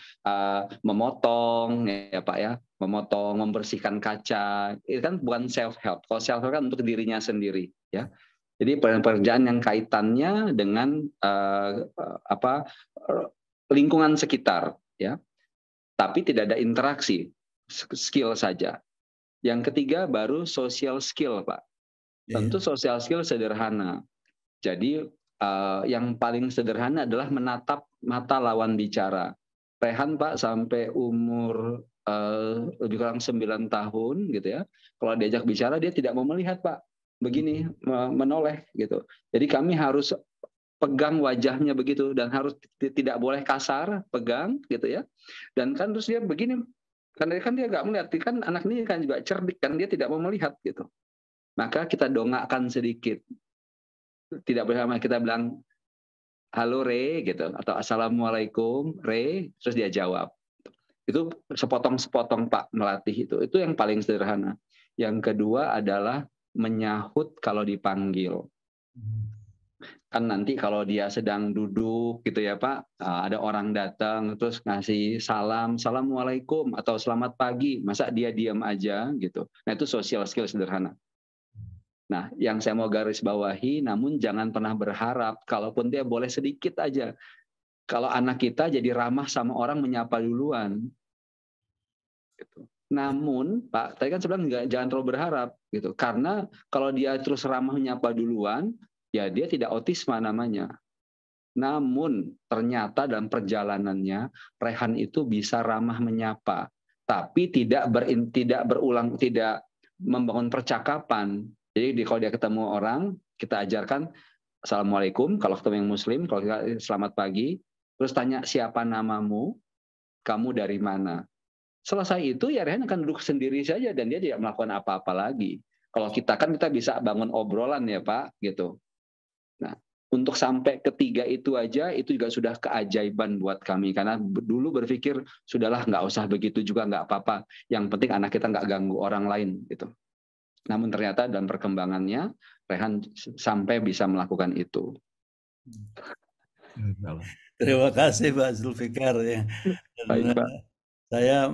memotong ya Pak ya, memotong, membersihkan kaca. Itu kan bukan self help. Kalau self help kan untuk dirinya sendiri ya. Jadi pekerjaan yang kaitannya dengan lingkungan sekitar ya. Tapi tidak ada interaksi, skill saja. Yang ketiga baru social skill, Pak. Tentu social skill sederhana. Jadi yang paling sederhana adalah menatap mata lawan bicara. Rehan Pak sampai umur lebih kurang 9 tahun gitu ya. Kalau diajak bicara dia tidak mau melihat Pak. Begini menoleh gitu. Jadi kami harus pegang wajahnya begitu dan harus tidak boleh kasar, pegang gitu ya. Dan kan terus dia begini, karena kan dia nggak melihat, kan anak ini kan juga cerdik kan, dia tidak mau melihat gitu. Maka kita dongakkan sedikit. Tidak boleh kita bilang halo Re gitu atau assalamualaikum Re, terus dia jawab. Itu sepotong-sepotong Pak melatih itu. Itu yang paling sederhana. Yang kedua adalah menyahut kalau dipanggil. Kan nanti kalau dia sedang duduk gitu ya Pak, ada orang datang terus ngasih salam, assalamualaikum atau selamat pagi, masa dia diam aja gitu. Nah itu social skill sederhana. Nah yang saya mau garis bawahi, namun jangan pernah berharap, kalaupun dia boleh sedikit aja, kalau anak kita jadi ramah sama orang menyapa duluan. Gitu. Namun Pak, tadi kan saya bilang jangan terlalu berharap gitu, karena kalau dia terus ramah menyapa duluan, ya dia tidak autisma namanya. Namun ternyata dalam perjalanannya Rehan itu bisa ramah menyapa, tapi tidak berulang, tidak membangun percakapan. Jadi kalau dia ketemu orang, kita ajarkan assalamualaikum kalau ketemu yang muslim, kalau kita selamat pagi, terus tanya siapa namamu, kamu dari mana. Selesai itu ya Rehan akan duduk sendiri saja dan dia tidak melakukan apa-apa lagi. Kalau kita kan kita bisa bangun obrolan ya Pak gitu. Nah, untuk sampai ketiga itu aja itu juga sudah keajaiban buat kami karena dulu berpikir sudahlah nggak usah begitu juga nggak apa-apa. Yang penting anak kita nggak ganggu orang lain gitu. Namun ternyata dalam perkembangannya Rehan sampai bisa melakukan itu. Terima kasih Pak Zulfikar ya. Baik, Pak. Saya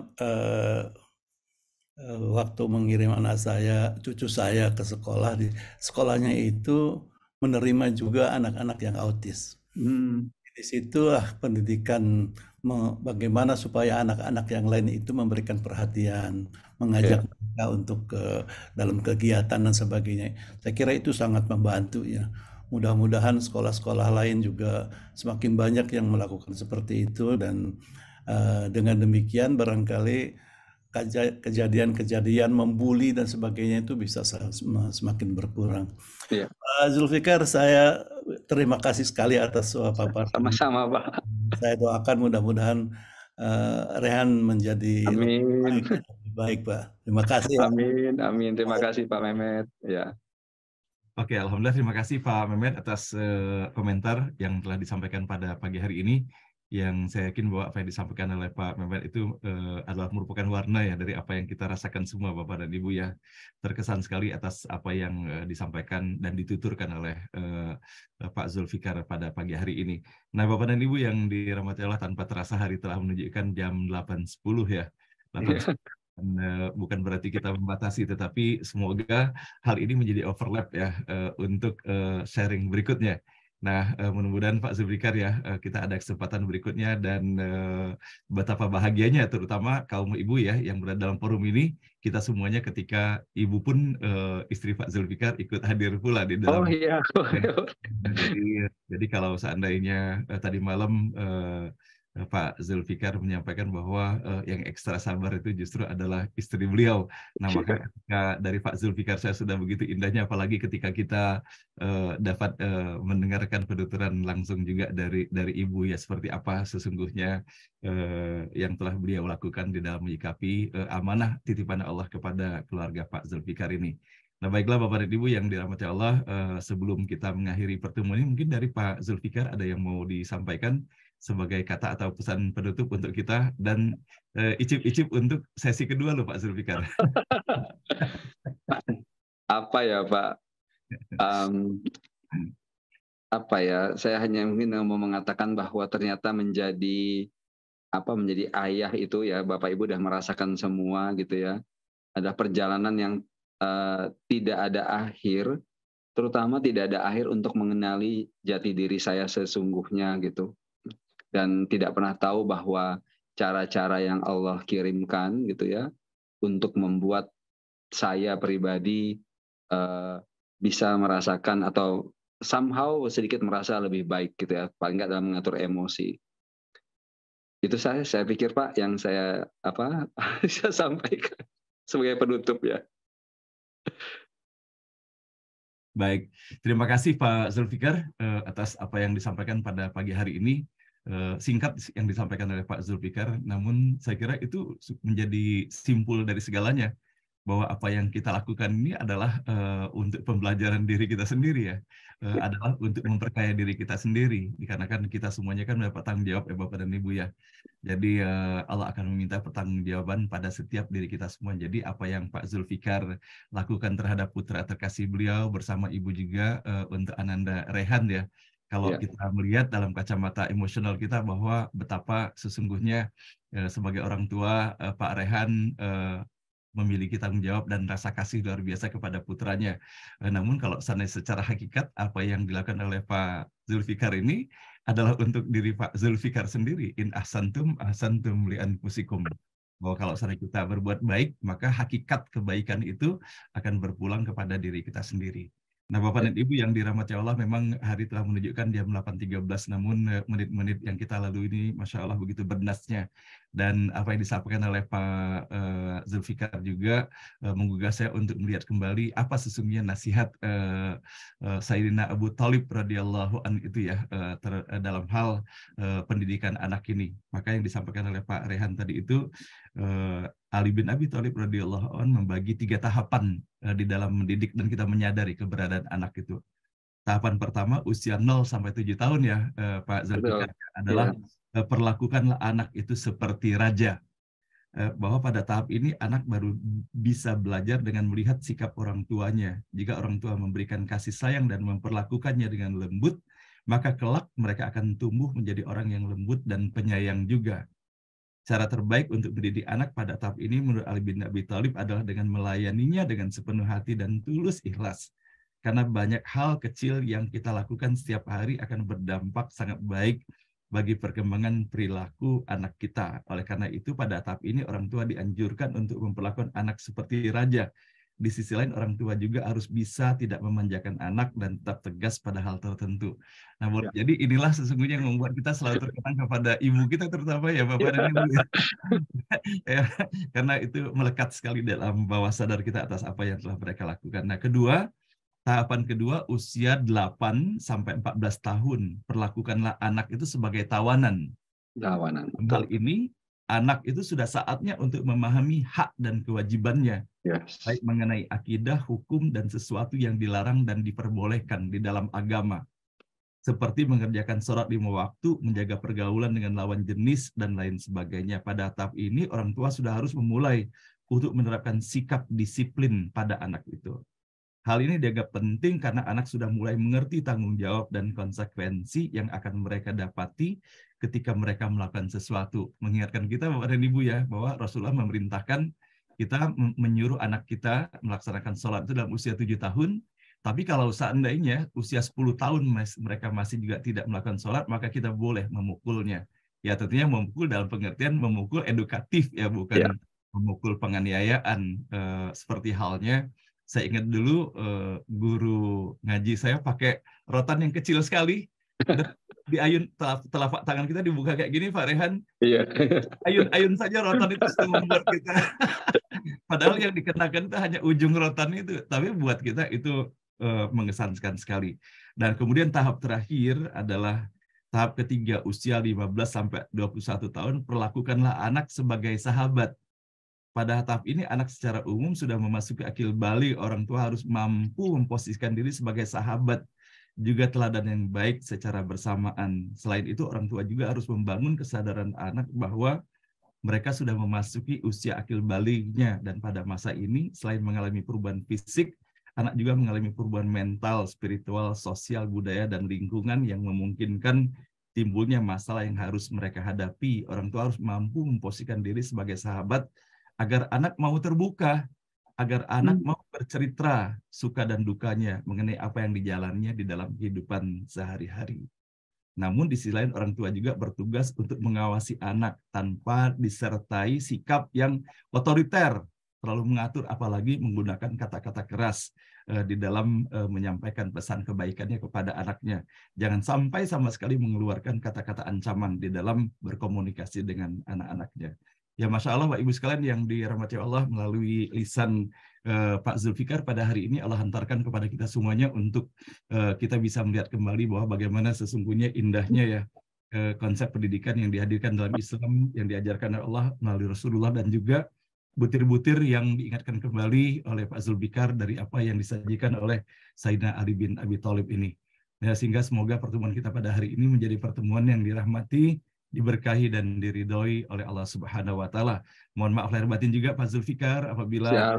waktu mengirim anak saya, cucu saya ke sekolah, di sekolahnya itu menerima juga anak-anak yang autis. Di situlah pendidikan bagaimana supaya anak-anak yang lain itu memberikan perhatian, mengajak mereka untuk ke dalam kegiatan dan sebagainya. Saya kira itu sangat membantu ya. Mudah-mudahan sekolah-sekolah lain juga semakin banyak yang melakukan seperti itu dan dengan demikian barangkali kejadian-kejadian membuli dan sebagainya itu bisa semakin berkurang. Iya. Pak Zulfikar, saya terima kasih sekali atas paparan. Sama-sama, Pak. Saya doakan mudah-mudahan Rehan menjadi Amin. lebih baik, Pak. Terima kasih. Amin, amin. Terima kasih Pak Mehmet. Ya. Oke, alhamdulillah terima kasih Pak Mehmet atas komentar yang telah disampaikan pada pagi hari ini. Yang saya yakin bahwa apa yang disampaikan oleh Pak Mehmet itu adalah merupakan warna ya dari apa yang kita rasakan semua Bapak dan Ibu ya. Terkesan sekali atas apa yang disampaikan dan dituturkan oleh Pak Zulfikar pada pagi hari ini. Nah Bapak dan Ibu yang dirahmati Allah, tanpa terasa hari telah menunjukkan jam 8.10 ya. 8.10. Bukan berarti kita membatasi, tetapi semoga hal ini menjadi overlap ya untuk sharing berikutnya. Nah, mudah-mudahan Pak Zulfikar ya, kita ada kesempatan berikutnya dan betapa bahagianya terutama kaum ibu ya yang berada dalam forum ini, kita semuanya ketika ibu pun istri Pak Zulfikar ikut hadir pula di dalam. Oh iya. Jadi kalau seandainya tadi malam Pak Zulfikar menyampaikan bahwa yang ekstra sabar itu justru adalah istri beliau. Nah, maka ketika dari Pak Zulfikar saya sudah begitu indahnya, apalagi ketika kita dapat mendengarkan penuturan langsung juga dari ibu ya, seperti apa sesungguhnya yang telah beliau lakukan di dalam menyikapi amanah titipan Allah kepada keluarga Pak Zulfikar ini. Nah, baiklah Bapak dan Ibu yang dirahmati Allah, sebelum kita mengakhiri pertemuan ini, mungkin dari Pak Zulfikar ada yang mau disampaikan sebagai kata atau pesan penutup untuk kita, dan icip-icip untuk sesi kedua loh Pak Zulfikar. Apa ya Pak? Apa ya? Saya hanya mungkin mau mengatakan bahwa ternyata menjadi ayah itu ya, Bapak Ibu udah merasakan semua gitu ya. Ada perjalanan yang tidak ada akhir, terutama tidak ada akhir untuk mengenali jati diri saya sesungguhnya gitu. Dan tidak pernah tahu bahwa cara-cara yang Allah kirimkan gitu ya untuk membuat saya pribadi bisa merasakan atau somehow sedikit merasa lebih baik gitu ya, paling nggak dalam mengatur emosi. Itu saya pikir Pak yang saya bisa sampaikan sebagai penutup ya. Baik, terima kasih Pak Zulfikar atas apa yang disampaikan pada pagi hari ini. Singkat yang disampaikan oleh Pak Zulfikar, namun saya kira itu menjadi simpul dari segalanya, bahwa apa yang kita lakukan ini adalah untuk pembelajaran diri kita sendiri ya, adalah untuk memperkaya diri kita sendiri, dikarenakan kita semuanya kan mendapat tanggung jawab ya Bapak dan Ibu ya. Jadi Allah akan meminta pertanggungjawaban pada setiap diri kita semua. Jadi apa yang Pak Zulfikar lakukan terhadap putra terkasih beliau bersama Ibu juga untuk Ananda Rehan ya, kalau kita melihat dalam kacamata emosional kita bahwa betapa sesungguhnya sebagai orang tua Pak Rehan memiliki tanggung jawab dan rasa kasih luar biasa kepada putranya. Namun kalau secara hakikat apa yang dilakukan oleh Pak Zulfikar ini adalah untuk diri Pak Zulfikar sendiri. In ahsantum ahsantum li anfusikum. Bahwa kalau seandainya kita berbuat baik, maka hakikat kebaikan itu akan berpulang kepada diri kita sendiri. Nah, Bapak dan Ibu yang dirahmati Allah, memang hari telah menunjukkan jam 8.13, namun menit-menit yang kita lalui ini, Masya Allah, begitu berdasnya. Dan apa yang disampaikan oleh Pak Zulfikar juga menggugah saya untuk melihat kembali apa sesungguhnya nasihat Sayyidina Abu Thalib radhiyallahu an itu ya dalam hal pendidikan anak ini. Maka yang disampaikan oleh Pak Rehan tadi itu Ali bin Abi Thalib radhiyallahu an membagi 3 tahapan di dalam mendidik dan kita menyadari keberadaan anak itu. Tahapan pertama usia 0 sampai 7 tahun ya Pak Zulfikar adalah perlakukanlah anak itu seperti raja. Bahwa pada tahap ini anak baru bisa belajar dengan melihat sikap orang tuanya. Jika orang tua memberikan kasih sayang dan memperlakukannya dengan lembut, maka kelak mereka akan tumbuh menjadi orang yang lembut dan penyayang juga. Cara terbaik untuk mendidik anak pada tahap ini menurut Ali bin Abi Thalib adalah dengan melayaninya dengan sepenuh hati dan tulus ikhlas. Karena banyak hal kecil yang kita lakukan setiap hari akan berdampak sangat baik bagi perkembangan perilaku anak kita. Oleh karena itu, pada tahap ini orang tua dianjurkan untuk memperlakukan anak seperti raja. Di sisi lain, orang tua juga harus bisa tidak memanjakan anak dan tetap tegas pada hal tertentu. Nah, jadi inilah sesungguhnya yang membuat kita selalu terkenang kepada ibu kita terutama ya, Bapak dan Ibu. Ya, karena itu melekat sekali dalam bawah sadar kita atas apa yang telah mereka lakukan. Nah, tahapan kedua, usia 8 sampai 14 tahun. Perlakukanlah anak itu sebagai tawanan. Hal ini, anak itu sudah saatnya untuk memahami hak dan kewajibannya. Baik mengenai akidah, hukum, dan sesuatu yang dilarang dan diperbolehkan di dalam agama. Seperti mengerjakan sholat 5 waktu, menjaga pergaulan dengan lawan jenis, dan lain sebagainya. Pada tahap ini, orang tua sudah harus memulai untuk menerapkan sikap disiplin pada anak itu. Hal ini dianggap penting karena anak sudah mulai mengerti tanggung jawab dan konsekuensi yang akan mereka dapati ketika mereka melakukan sesuatu. Mengingatkan kita, Bapak dan Ibu ya, bahwa Rasulullah memerintahkan kita menyuruh anak kita melaksanakan sholat itu dalam usia 7 tahun, tapi kalau seandainya usia 10 tahun mereka masih juga tidak melakukan sholat, maka kita boleh memukulnya. Ya tentunya memukul dalam pengertian memukul edukatif ya, bukan memukul penganiayaan. Seperti halnya, saya ingat dulu guru ngaji saya pakai rotan yang kecil sekali. Diayun, telapak tangan kita dibuka kayak gini, Pak Rehan. Ayun-ayun saja rotan itu sudah membuat kita. Padahal yang dikenakan itu hanya ujung rotan itu. Tapi buat kita itu mengesankan sekali. Dan kemudian tahap terakhir adalah tahap ketiga, usia 15 sampai 21 tahun. Perlakukanlah anak sebagai sahabat. Pada tahap ini anak secara umum sudah memasuki akil balik, orang tua harus mampu memposisikan diri sebagai sahabat, juga teladan yang baik secara bersamaan. Selain itu orang tua juga harus membangun kesadaran anak bahwa mereka sudah memasuki usia akil baliknya, dan pada masa ini selain mengalami perubahan fisik, anak juga mengalami perubahan mental, spiritual, sosial, budaya, dan lingkungan yang memungkinkan timbulnya masalah yang harus mereka hadapi. Orang tua harus mampu memposisikan diri sebagai sahabat agar anak mau terbuka, agar anak mau bercerita suka dan dukanya mengenai apa yang dijalannya di dalam kehidupan sehari-hari. Namun di sisi lain orang tua juga bertugas untuk mengawasi anak tanpa disertai sikap yang otoriter, terlalu mengatur, apalagi menggunakan kata-kata keras di dalam menyampaikan pesan kebaikannya kepada anaknya. Jangan sampai sama sekali mengeluarkan kata-kata ancaman di dalam berkomunikasi dengan anak-anaknya. Ya Masya Allah, Bapak Ibu sekalian yang dirahmati Allah, melalui lisan Pak Zulfikar pada hari ini Allah hantarkan kepada kita semuanya untuk kita bisa melihat kembali bahwa bagaimana sesungguhnya indahnya ya konsep pendidikan yang dihadirkan dalam Islam, yang diajarkan oleh Allah melalui Rasulullah, dan juga butir-butir yang diingatkan kembali oleh Pak Zulfikar dari apa yang disajikan oleh Sayyidina Ali bin Abi Thalib ini. Ya, sehingga semoga pertemuan kita pada hari ini menjadi pertemuan yang dirahmati, diberkahi, dan diridhoi oleh Allah Subhanahu wa Ta'ala. Mohon maaf lahir batin juga Pak Zulfikar apabila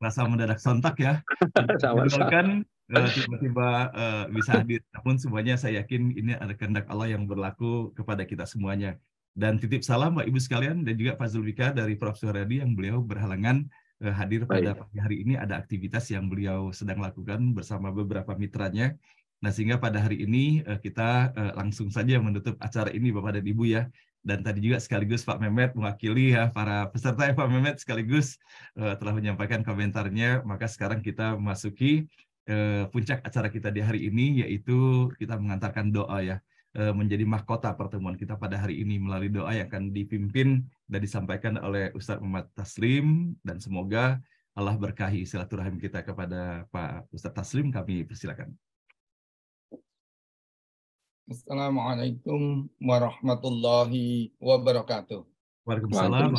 rasa mendadak sontak ya. Kan tiba-tiba bisa hadir. Namun semuanya saya yakin ini ada kehendak Allah yang berlaku kepada kita semuanya. Dan titip salam Bapak Ibu sekalian dan juga Pak Zulfikar dari Prof. Suharyadi yang beliau berhalangan hadir pada pagi hari ini. Ada aktivitas yang beliau sedang lakukan bersama beberapa mitranya. Nah, sehingga pada hari ini kita langsung saja menutup acara ini Bapak dan Ibu ya. Dan tadi juga sekaligus Pak Mehmet mewakili ya para peserta ya, Pak Mehmet sekaligus telah menyampaikan komentarnya. Maka sekarang kita memasuki puncak acara kita di hari ini, yaitu kita mengantarkan doa ya, menjadi mahkota pertemuan kita pada hari ini melalui doa yang akan dipimpin dan disampaikan oleh Ustadz Muhammad Taslim, dan semoga Allah berkahi silaturahim kita kepada Pak Ustadz Taslim. Kami persilakan. Assalamualaikum warahmatullahi wabarakatuh. Waalaikumsalam.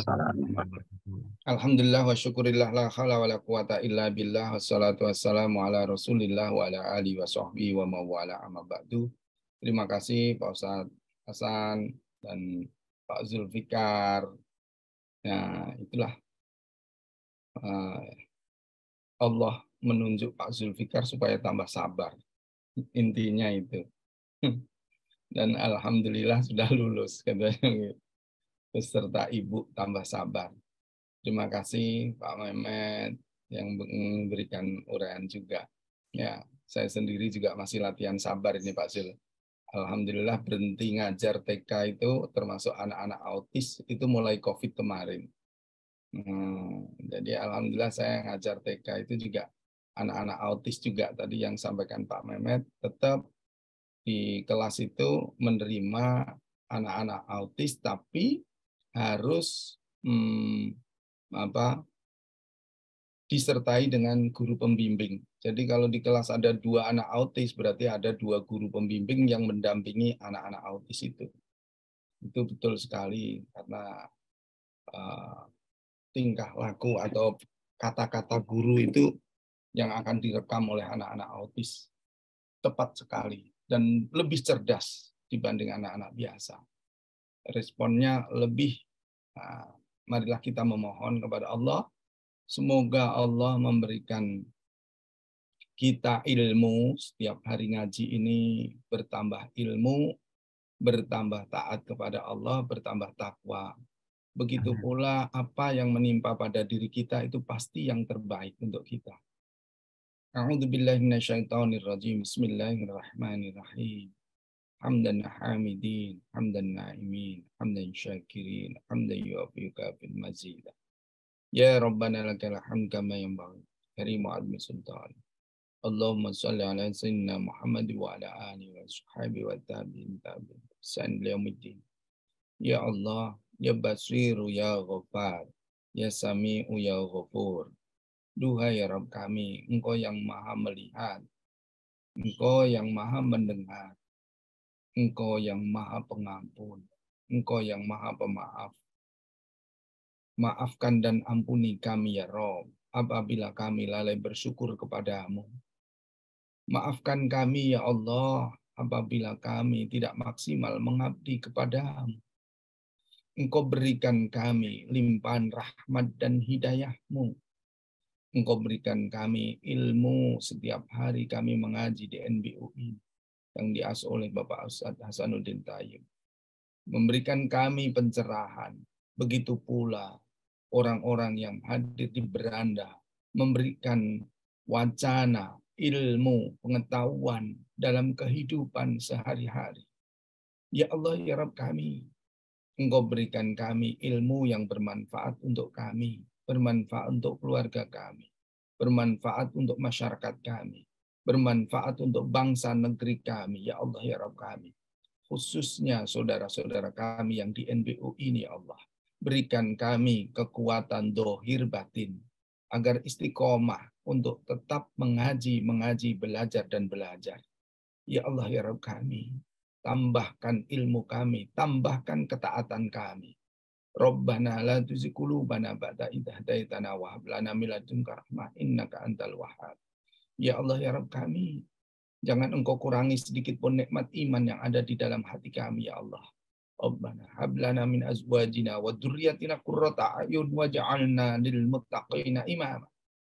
Alhamdulillah wa syukurillah la haula wa la quwata illa billah wassalatu wassalamu ala rasulillah wa ala alihi wa sahbihi wa mawala amma ba'du. Terima kasih Pak Ustadz Hasan dan Pak Zulfikar. Nah, itulah Allah menunjuk Pak Zulfikar supaya tambah sabar. Intinya itu. Dan alhamdulillah sudah lulus katanya. Beserta ibu tambah sabar. Terima kasih Pak Mehmet yang memberikan uraian juga. Ya, saya sendiri juga masih latihan sabar ini Pak Zul. Alhamdulillah berhenti ngajar TK itu termasuk anak-anak autis itu mulai COVID kemarin. Jadi alhamdulillah saya ngajar TK itu juga anak-anak autis juga tadi yang sampaikan Pak Mehmet, tetap di kelas itu menerima anak-anak autis tapi harus disertai dengan guru pembimbing. Jadi kalau di kelas ada 2 anak autis, berarti ada 2 guru pembimbing yang mendampingi anak-anak autis itu. Itu betul sekali, karena tingkah laku atau kata-kata guru itu yang akan direkam oleh anak-anak autis. Tepat sekali, dan lebih cerdas dibanding anak-anak biasa. Responnya lebih, marilah kita memohon kepada Allah, semoga Allah memberikan kita ilmu, setiap hari ngaji ini bertambah ilmu, bertambah taat kepada Allah, bertambah takwa. Begitu pula apa yang menimpa pada diri kita itu pasti yang terbaik untuk kita. A'udzubillahi minasyaitonirrajim. Bismillahirrahmanirrahim. Hamdan hamidin, hamdan na'imin, hamdan syakirin, hamdan yuafiqa bil mazidah. Ya Rabbana lakal hamd kama yanbaghi karimu azmi sultan. Allahumma shalli ala sayyidina Muhammad wa ala alihi wa sahbihi wa tabi'in tabi'in san liyaumiddin. Ya Allah, ya Basiru ya Ghaffar, ya Sami'u ya Ghafur. Duhai ya Rabb kami, Engkau yang Maha melihat, Engkau yang Maha mendengar, Engkau yang Maha pengampun, Engkau yang Maha pemaaf. Maafkan dan ampuni kami ya Rabb, apabila kami lalai bersyukur kepadamu. Maafkan kami ya Allah, apabila kami tidak maksimal mengabdi kepadamu. Engkau berikan kami limpahan rahmat dan hidayah-Mu. Engkau berikan kami ilmu setiap hari kami mengaji di NBUI yang diasuh oleh Bapak Ustadz Hasanuddin Tayyib. Memberikan kami pencerahan. Begitu pula orang-orang yang hadir di beranda memberikan wacana, ilmu, pengetahuan dalam kehidupan sehari-hari. Ya Allah, ya Rabb kami, Engkau berikan kami ilmu yang bermanfaat untuk kami, bermanfaat untuk keluarga kami, bermanfaat untuk masyarakat kami, bermanfaat untuk bangsa negeri kami, ya Allah, ya Rabb kami. Khususnya saudara-saudara kami yang di NBU ini, ya Allah. Berikan kami kekuatan dohir batin, agar istiqomah untuk tetap mengaji, belajar, dan belajar. Ya Allah, ya Rabb kami, tambahkan ilmu kami, tambahkan ketaatan kami. Rabbana la tuzigh qulubana ba'da idh hadaitana wa hab lana min ladunka rahmah innaka antal wahhab. Ya Allah, ya Rabb kami, jangan Engkau kurangi sedikit pun nikmat iman yang ada di dalam hati kami, ya Allah. Rabbana hab lana min azwajina wa dzurriyyatina qurrata a'yun waj'alna lil muttaqina imama.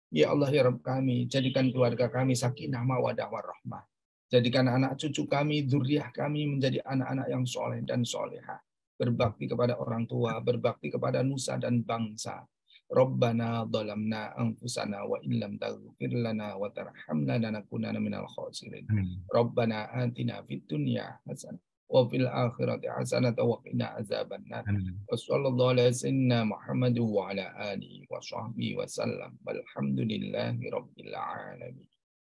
Ya Allah, ya Rabb kami, jadikan keluarga kami sakinah mawaddah warahmah. Jadikan anak cucu kami, dzurriyyah kami menjadi anak-anak yang soleh dan solehah. Berbakti kepada orang tua, berbakti kepada nusa dan bangsa. Rabbana dhalamna anfusana wa illam taghfir lana wa tarhamna lanakunanna minal khasirin. Rabbana atina fid dunya hasanah wa fil akhirati hasanah wa qina azabannar. Wa sallallahu ala sayyidina Muhammad wa ala alihi wa sahbihi wa sallam. Walhamdulillahi rabbil alamin.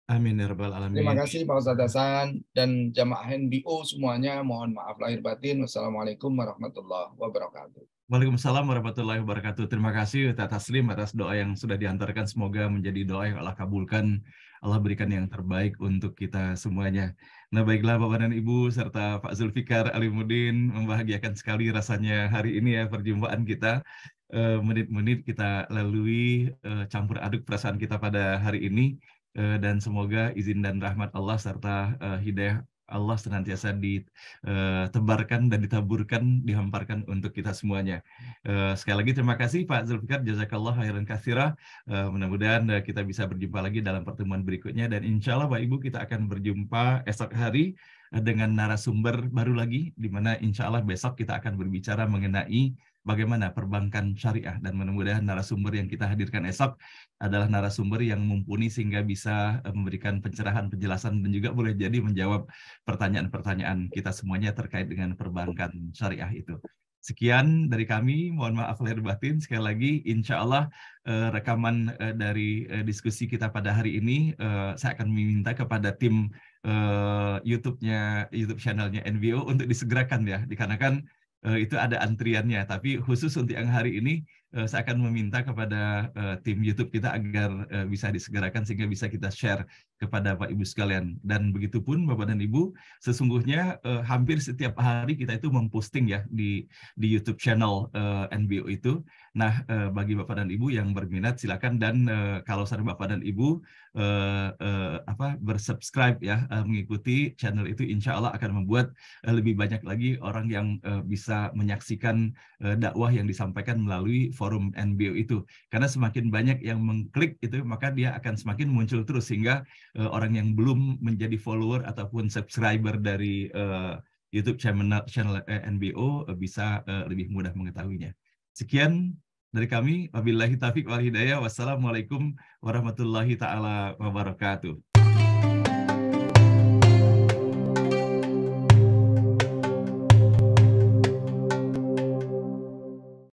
Amin ya rabbal Terima alamin. kasih Pak Ustadz Hasan dan jamaah NBO semuanya. Mohon maaf lahir batin. Wassalamualaikum warahmatullahi wabarakatuh. Waalaikumsalam warahmatullahi wabarakatuh. Terima kasih Ustaz Taslim atas doa yang sudah diantarkan. Semoga menjadi doa yang Allah kabulkan. Allah berikan yang terbaik untuk kita semuanya. Nah baiklah Bapak dan Ibu serta Pak Zulfikar Alimuddin, membahagiakan sekali rasanya hari ini ya perjumpaan kita. Menit-menit kita lalui campur aduk perasaan kita pada hari ini. Dan semoga izin dan rahmat Allah serta hidayah Allah senantiasa ditebarkan dan ditaburkan, dihamparkan untuk kita semuanya. Sekali lagi terima kasih Pak Zulfikar, jazakallah khairan katsira. Mudah-mudahan kita bisa berjumpa lagi dalam pertemuan berikutnya, dan insya Allah Bapak Ibu kita akan berjumpa esok hari dengan narasumber baru lagi, di mana insya Allah besok kita akan berbicara mengenai bagaimana perbankan syariah, dan mudah-mudahan narasumber yang kita hadirkan esok adalah narasumber yang mumpuni sehingga bisa memberikan pencerahan, penjelasan, dan juga boleh jadi menjawab pertanyaan-pertanyaan kita semuanya terkait dengan perbankan syariah itu. Sekian dari kami, mohon maaf lahir batin. Sekali lagi, insya Allah rekaman dari diskusi kita pada hari ini, saya akan meminta kepada tim YouTube channelnya NBO untuk disegerakan ya, dikarenakan itu ada antriannya. Tapi khusus untuk yang hari ini, saya akan meminta kepada tim YouTube kita agar bisa disegerakan sehingga bisa kita share kepada Pak Ibu sekalian. Dan begitupun Bapak dan Ibu, sesungguhnya hampir setiap hari kita itu memposting ya di YouTube channel NBO itu. Nah, bagi Bapak dan Ibu yang berminat silakan, dan kalau saudara Bapak dan Ibu bersubscribe ya, mengikuti channel itu, insya Allah akan membuat lebih banyak lagi orang yang bisa menyaksikan dakwah yang disampaikan melalui forum NBO itu. Karena semakin banyak yang mengklik itu, maka dia akan semakin muncul terus, sehingga orang yang belum menjadi follower ataupun subscriber dari YouTube channel NBO bisa lebih mudah mengetahuinya. Sekian dari kami. Wabillahi taufiq wal hidayah. Wassalamualaikum warahmatullahi taala wabarakatuh.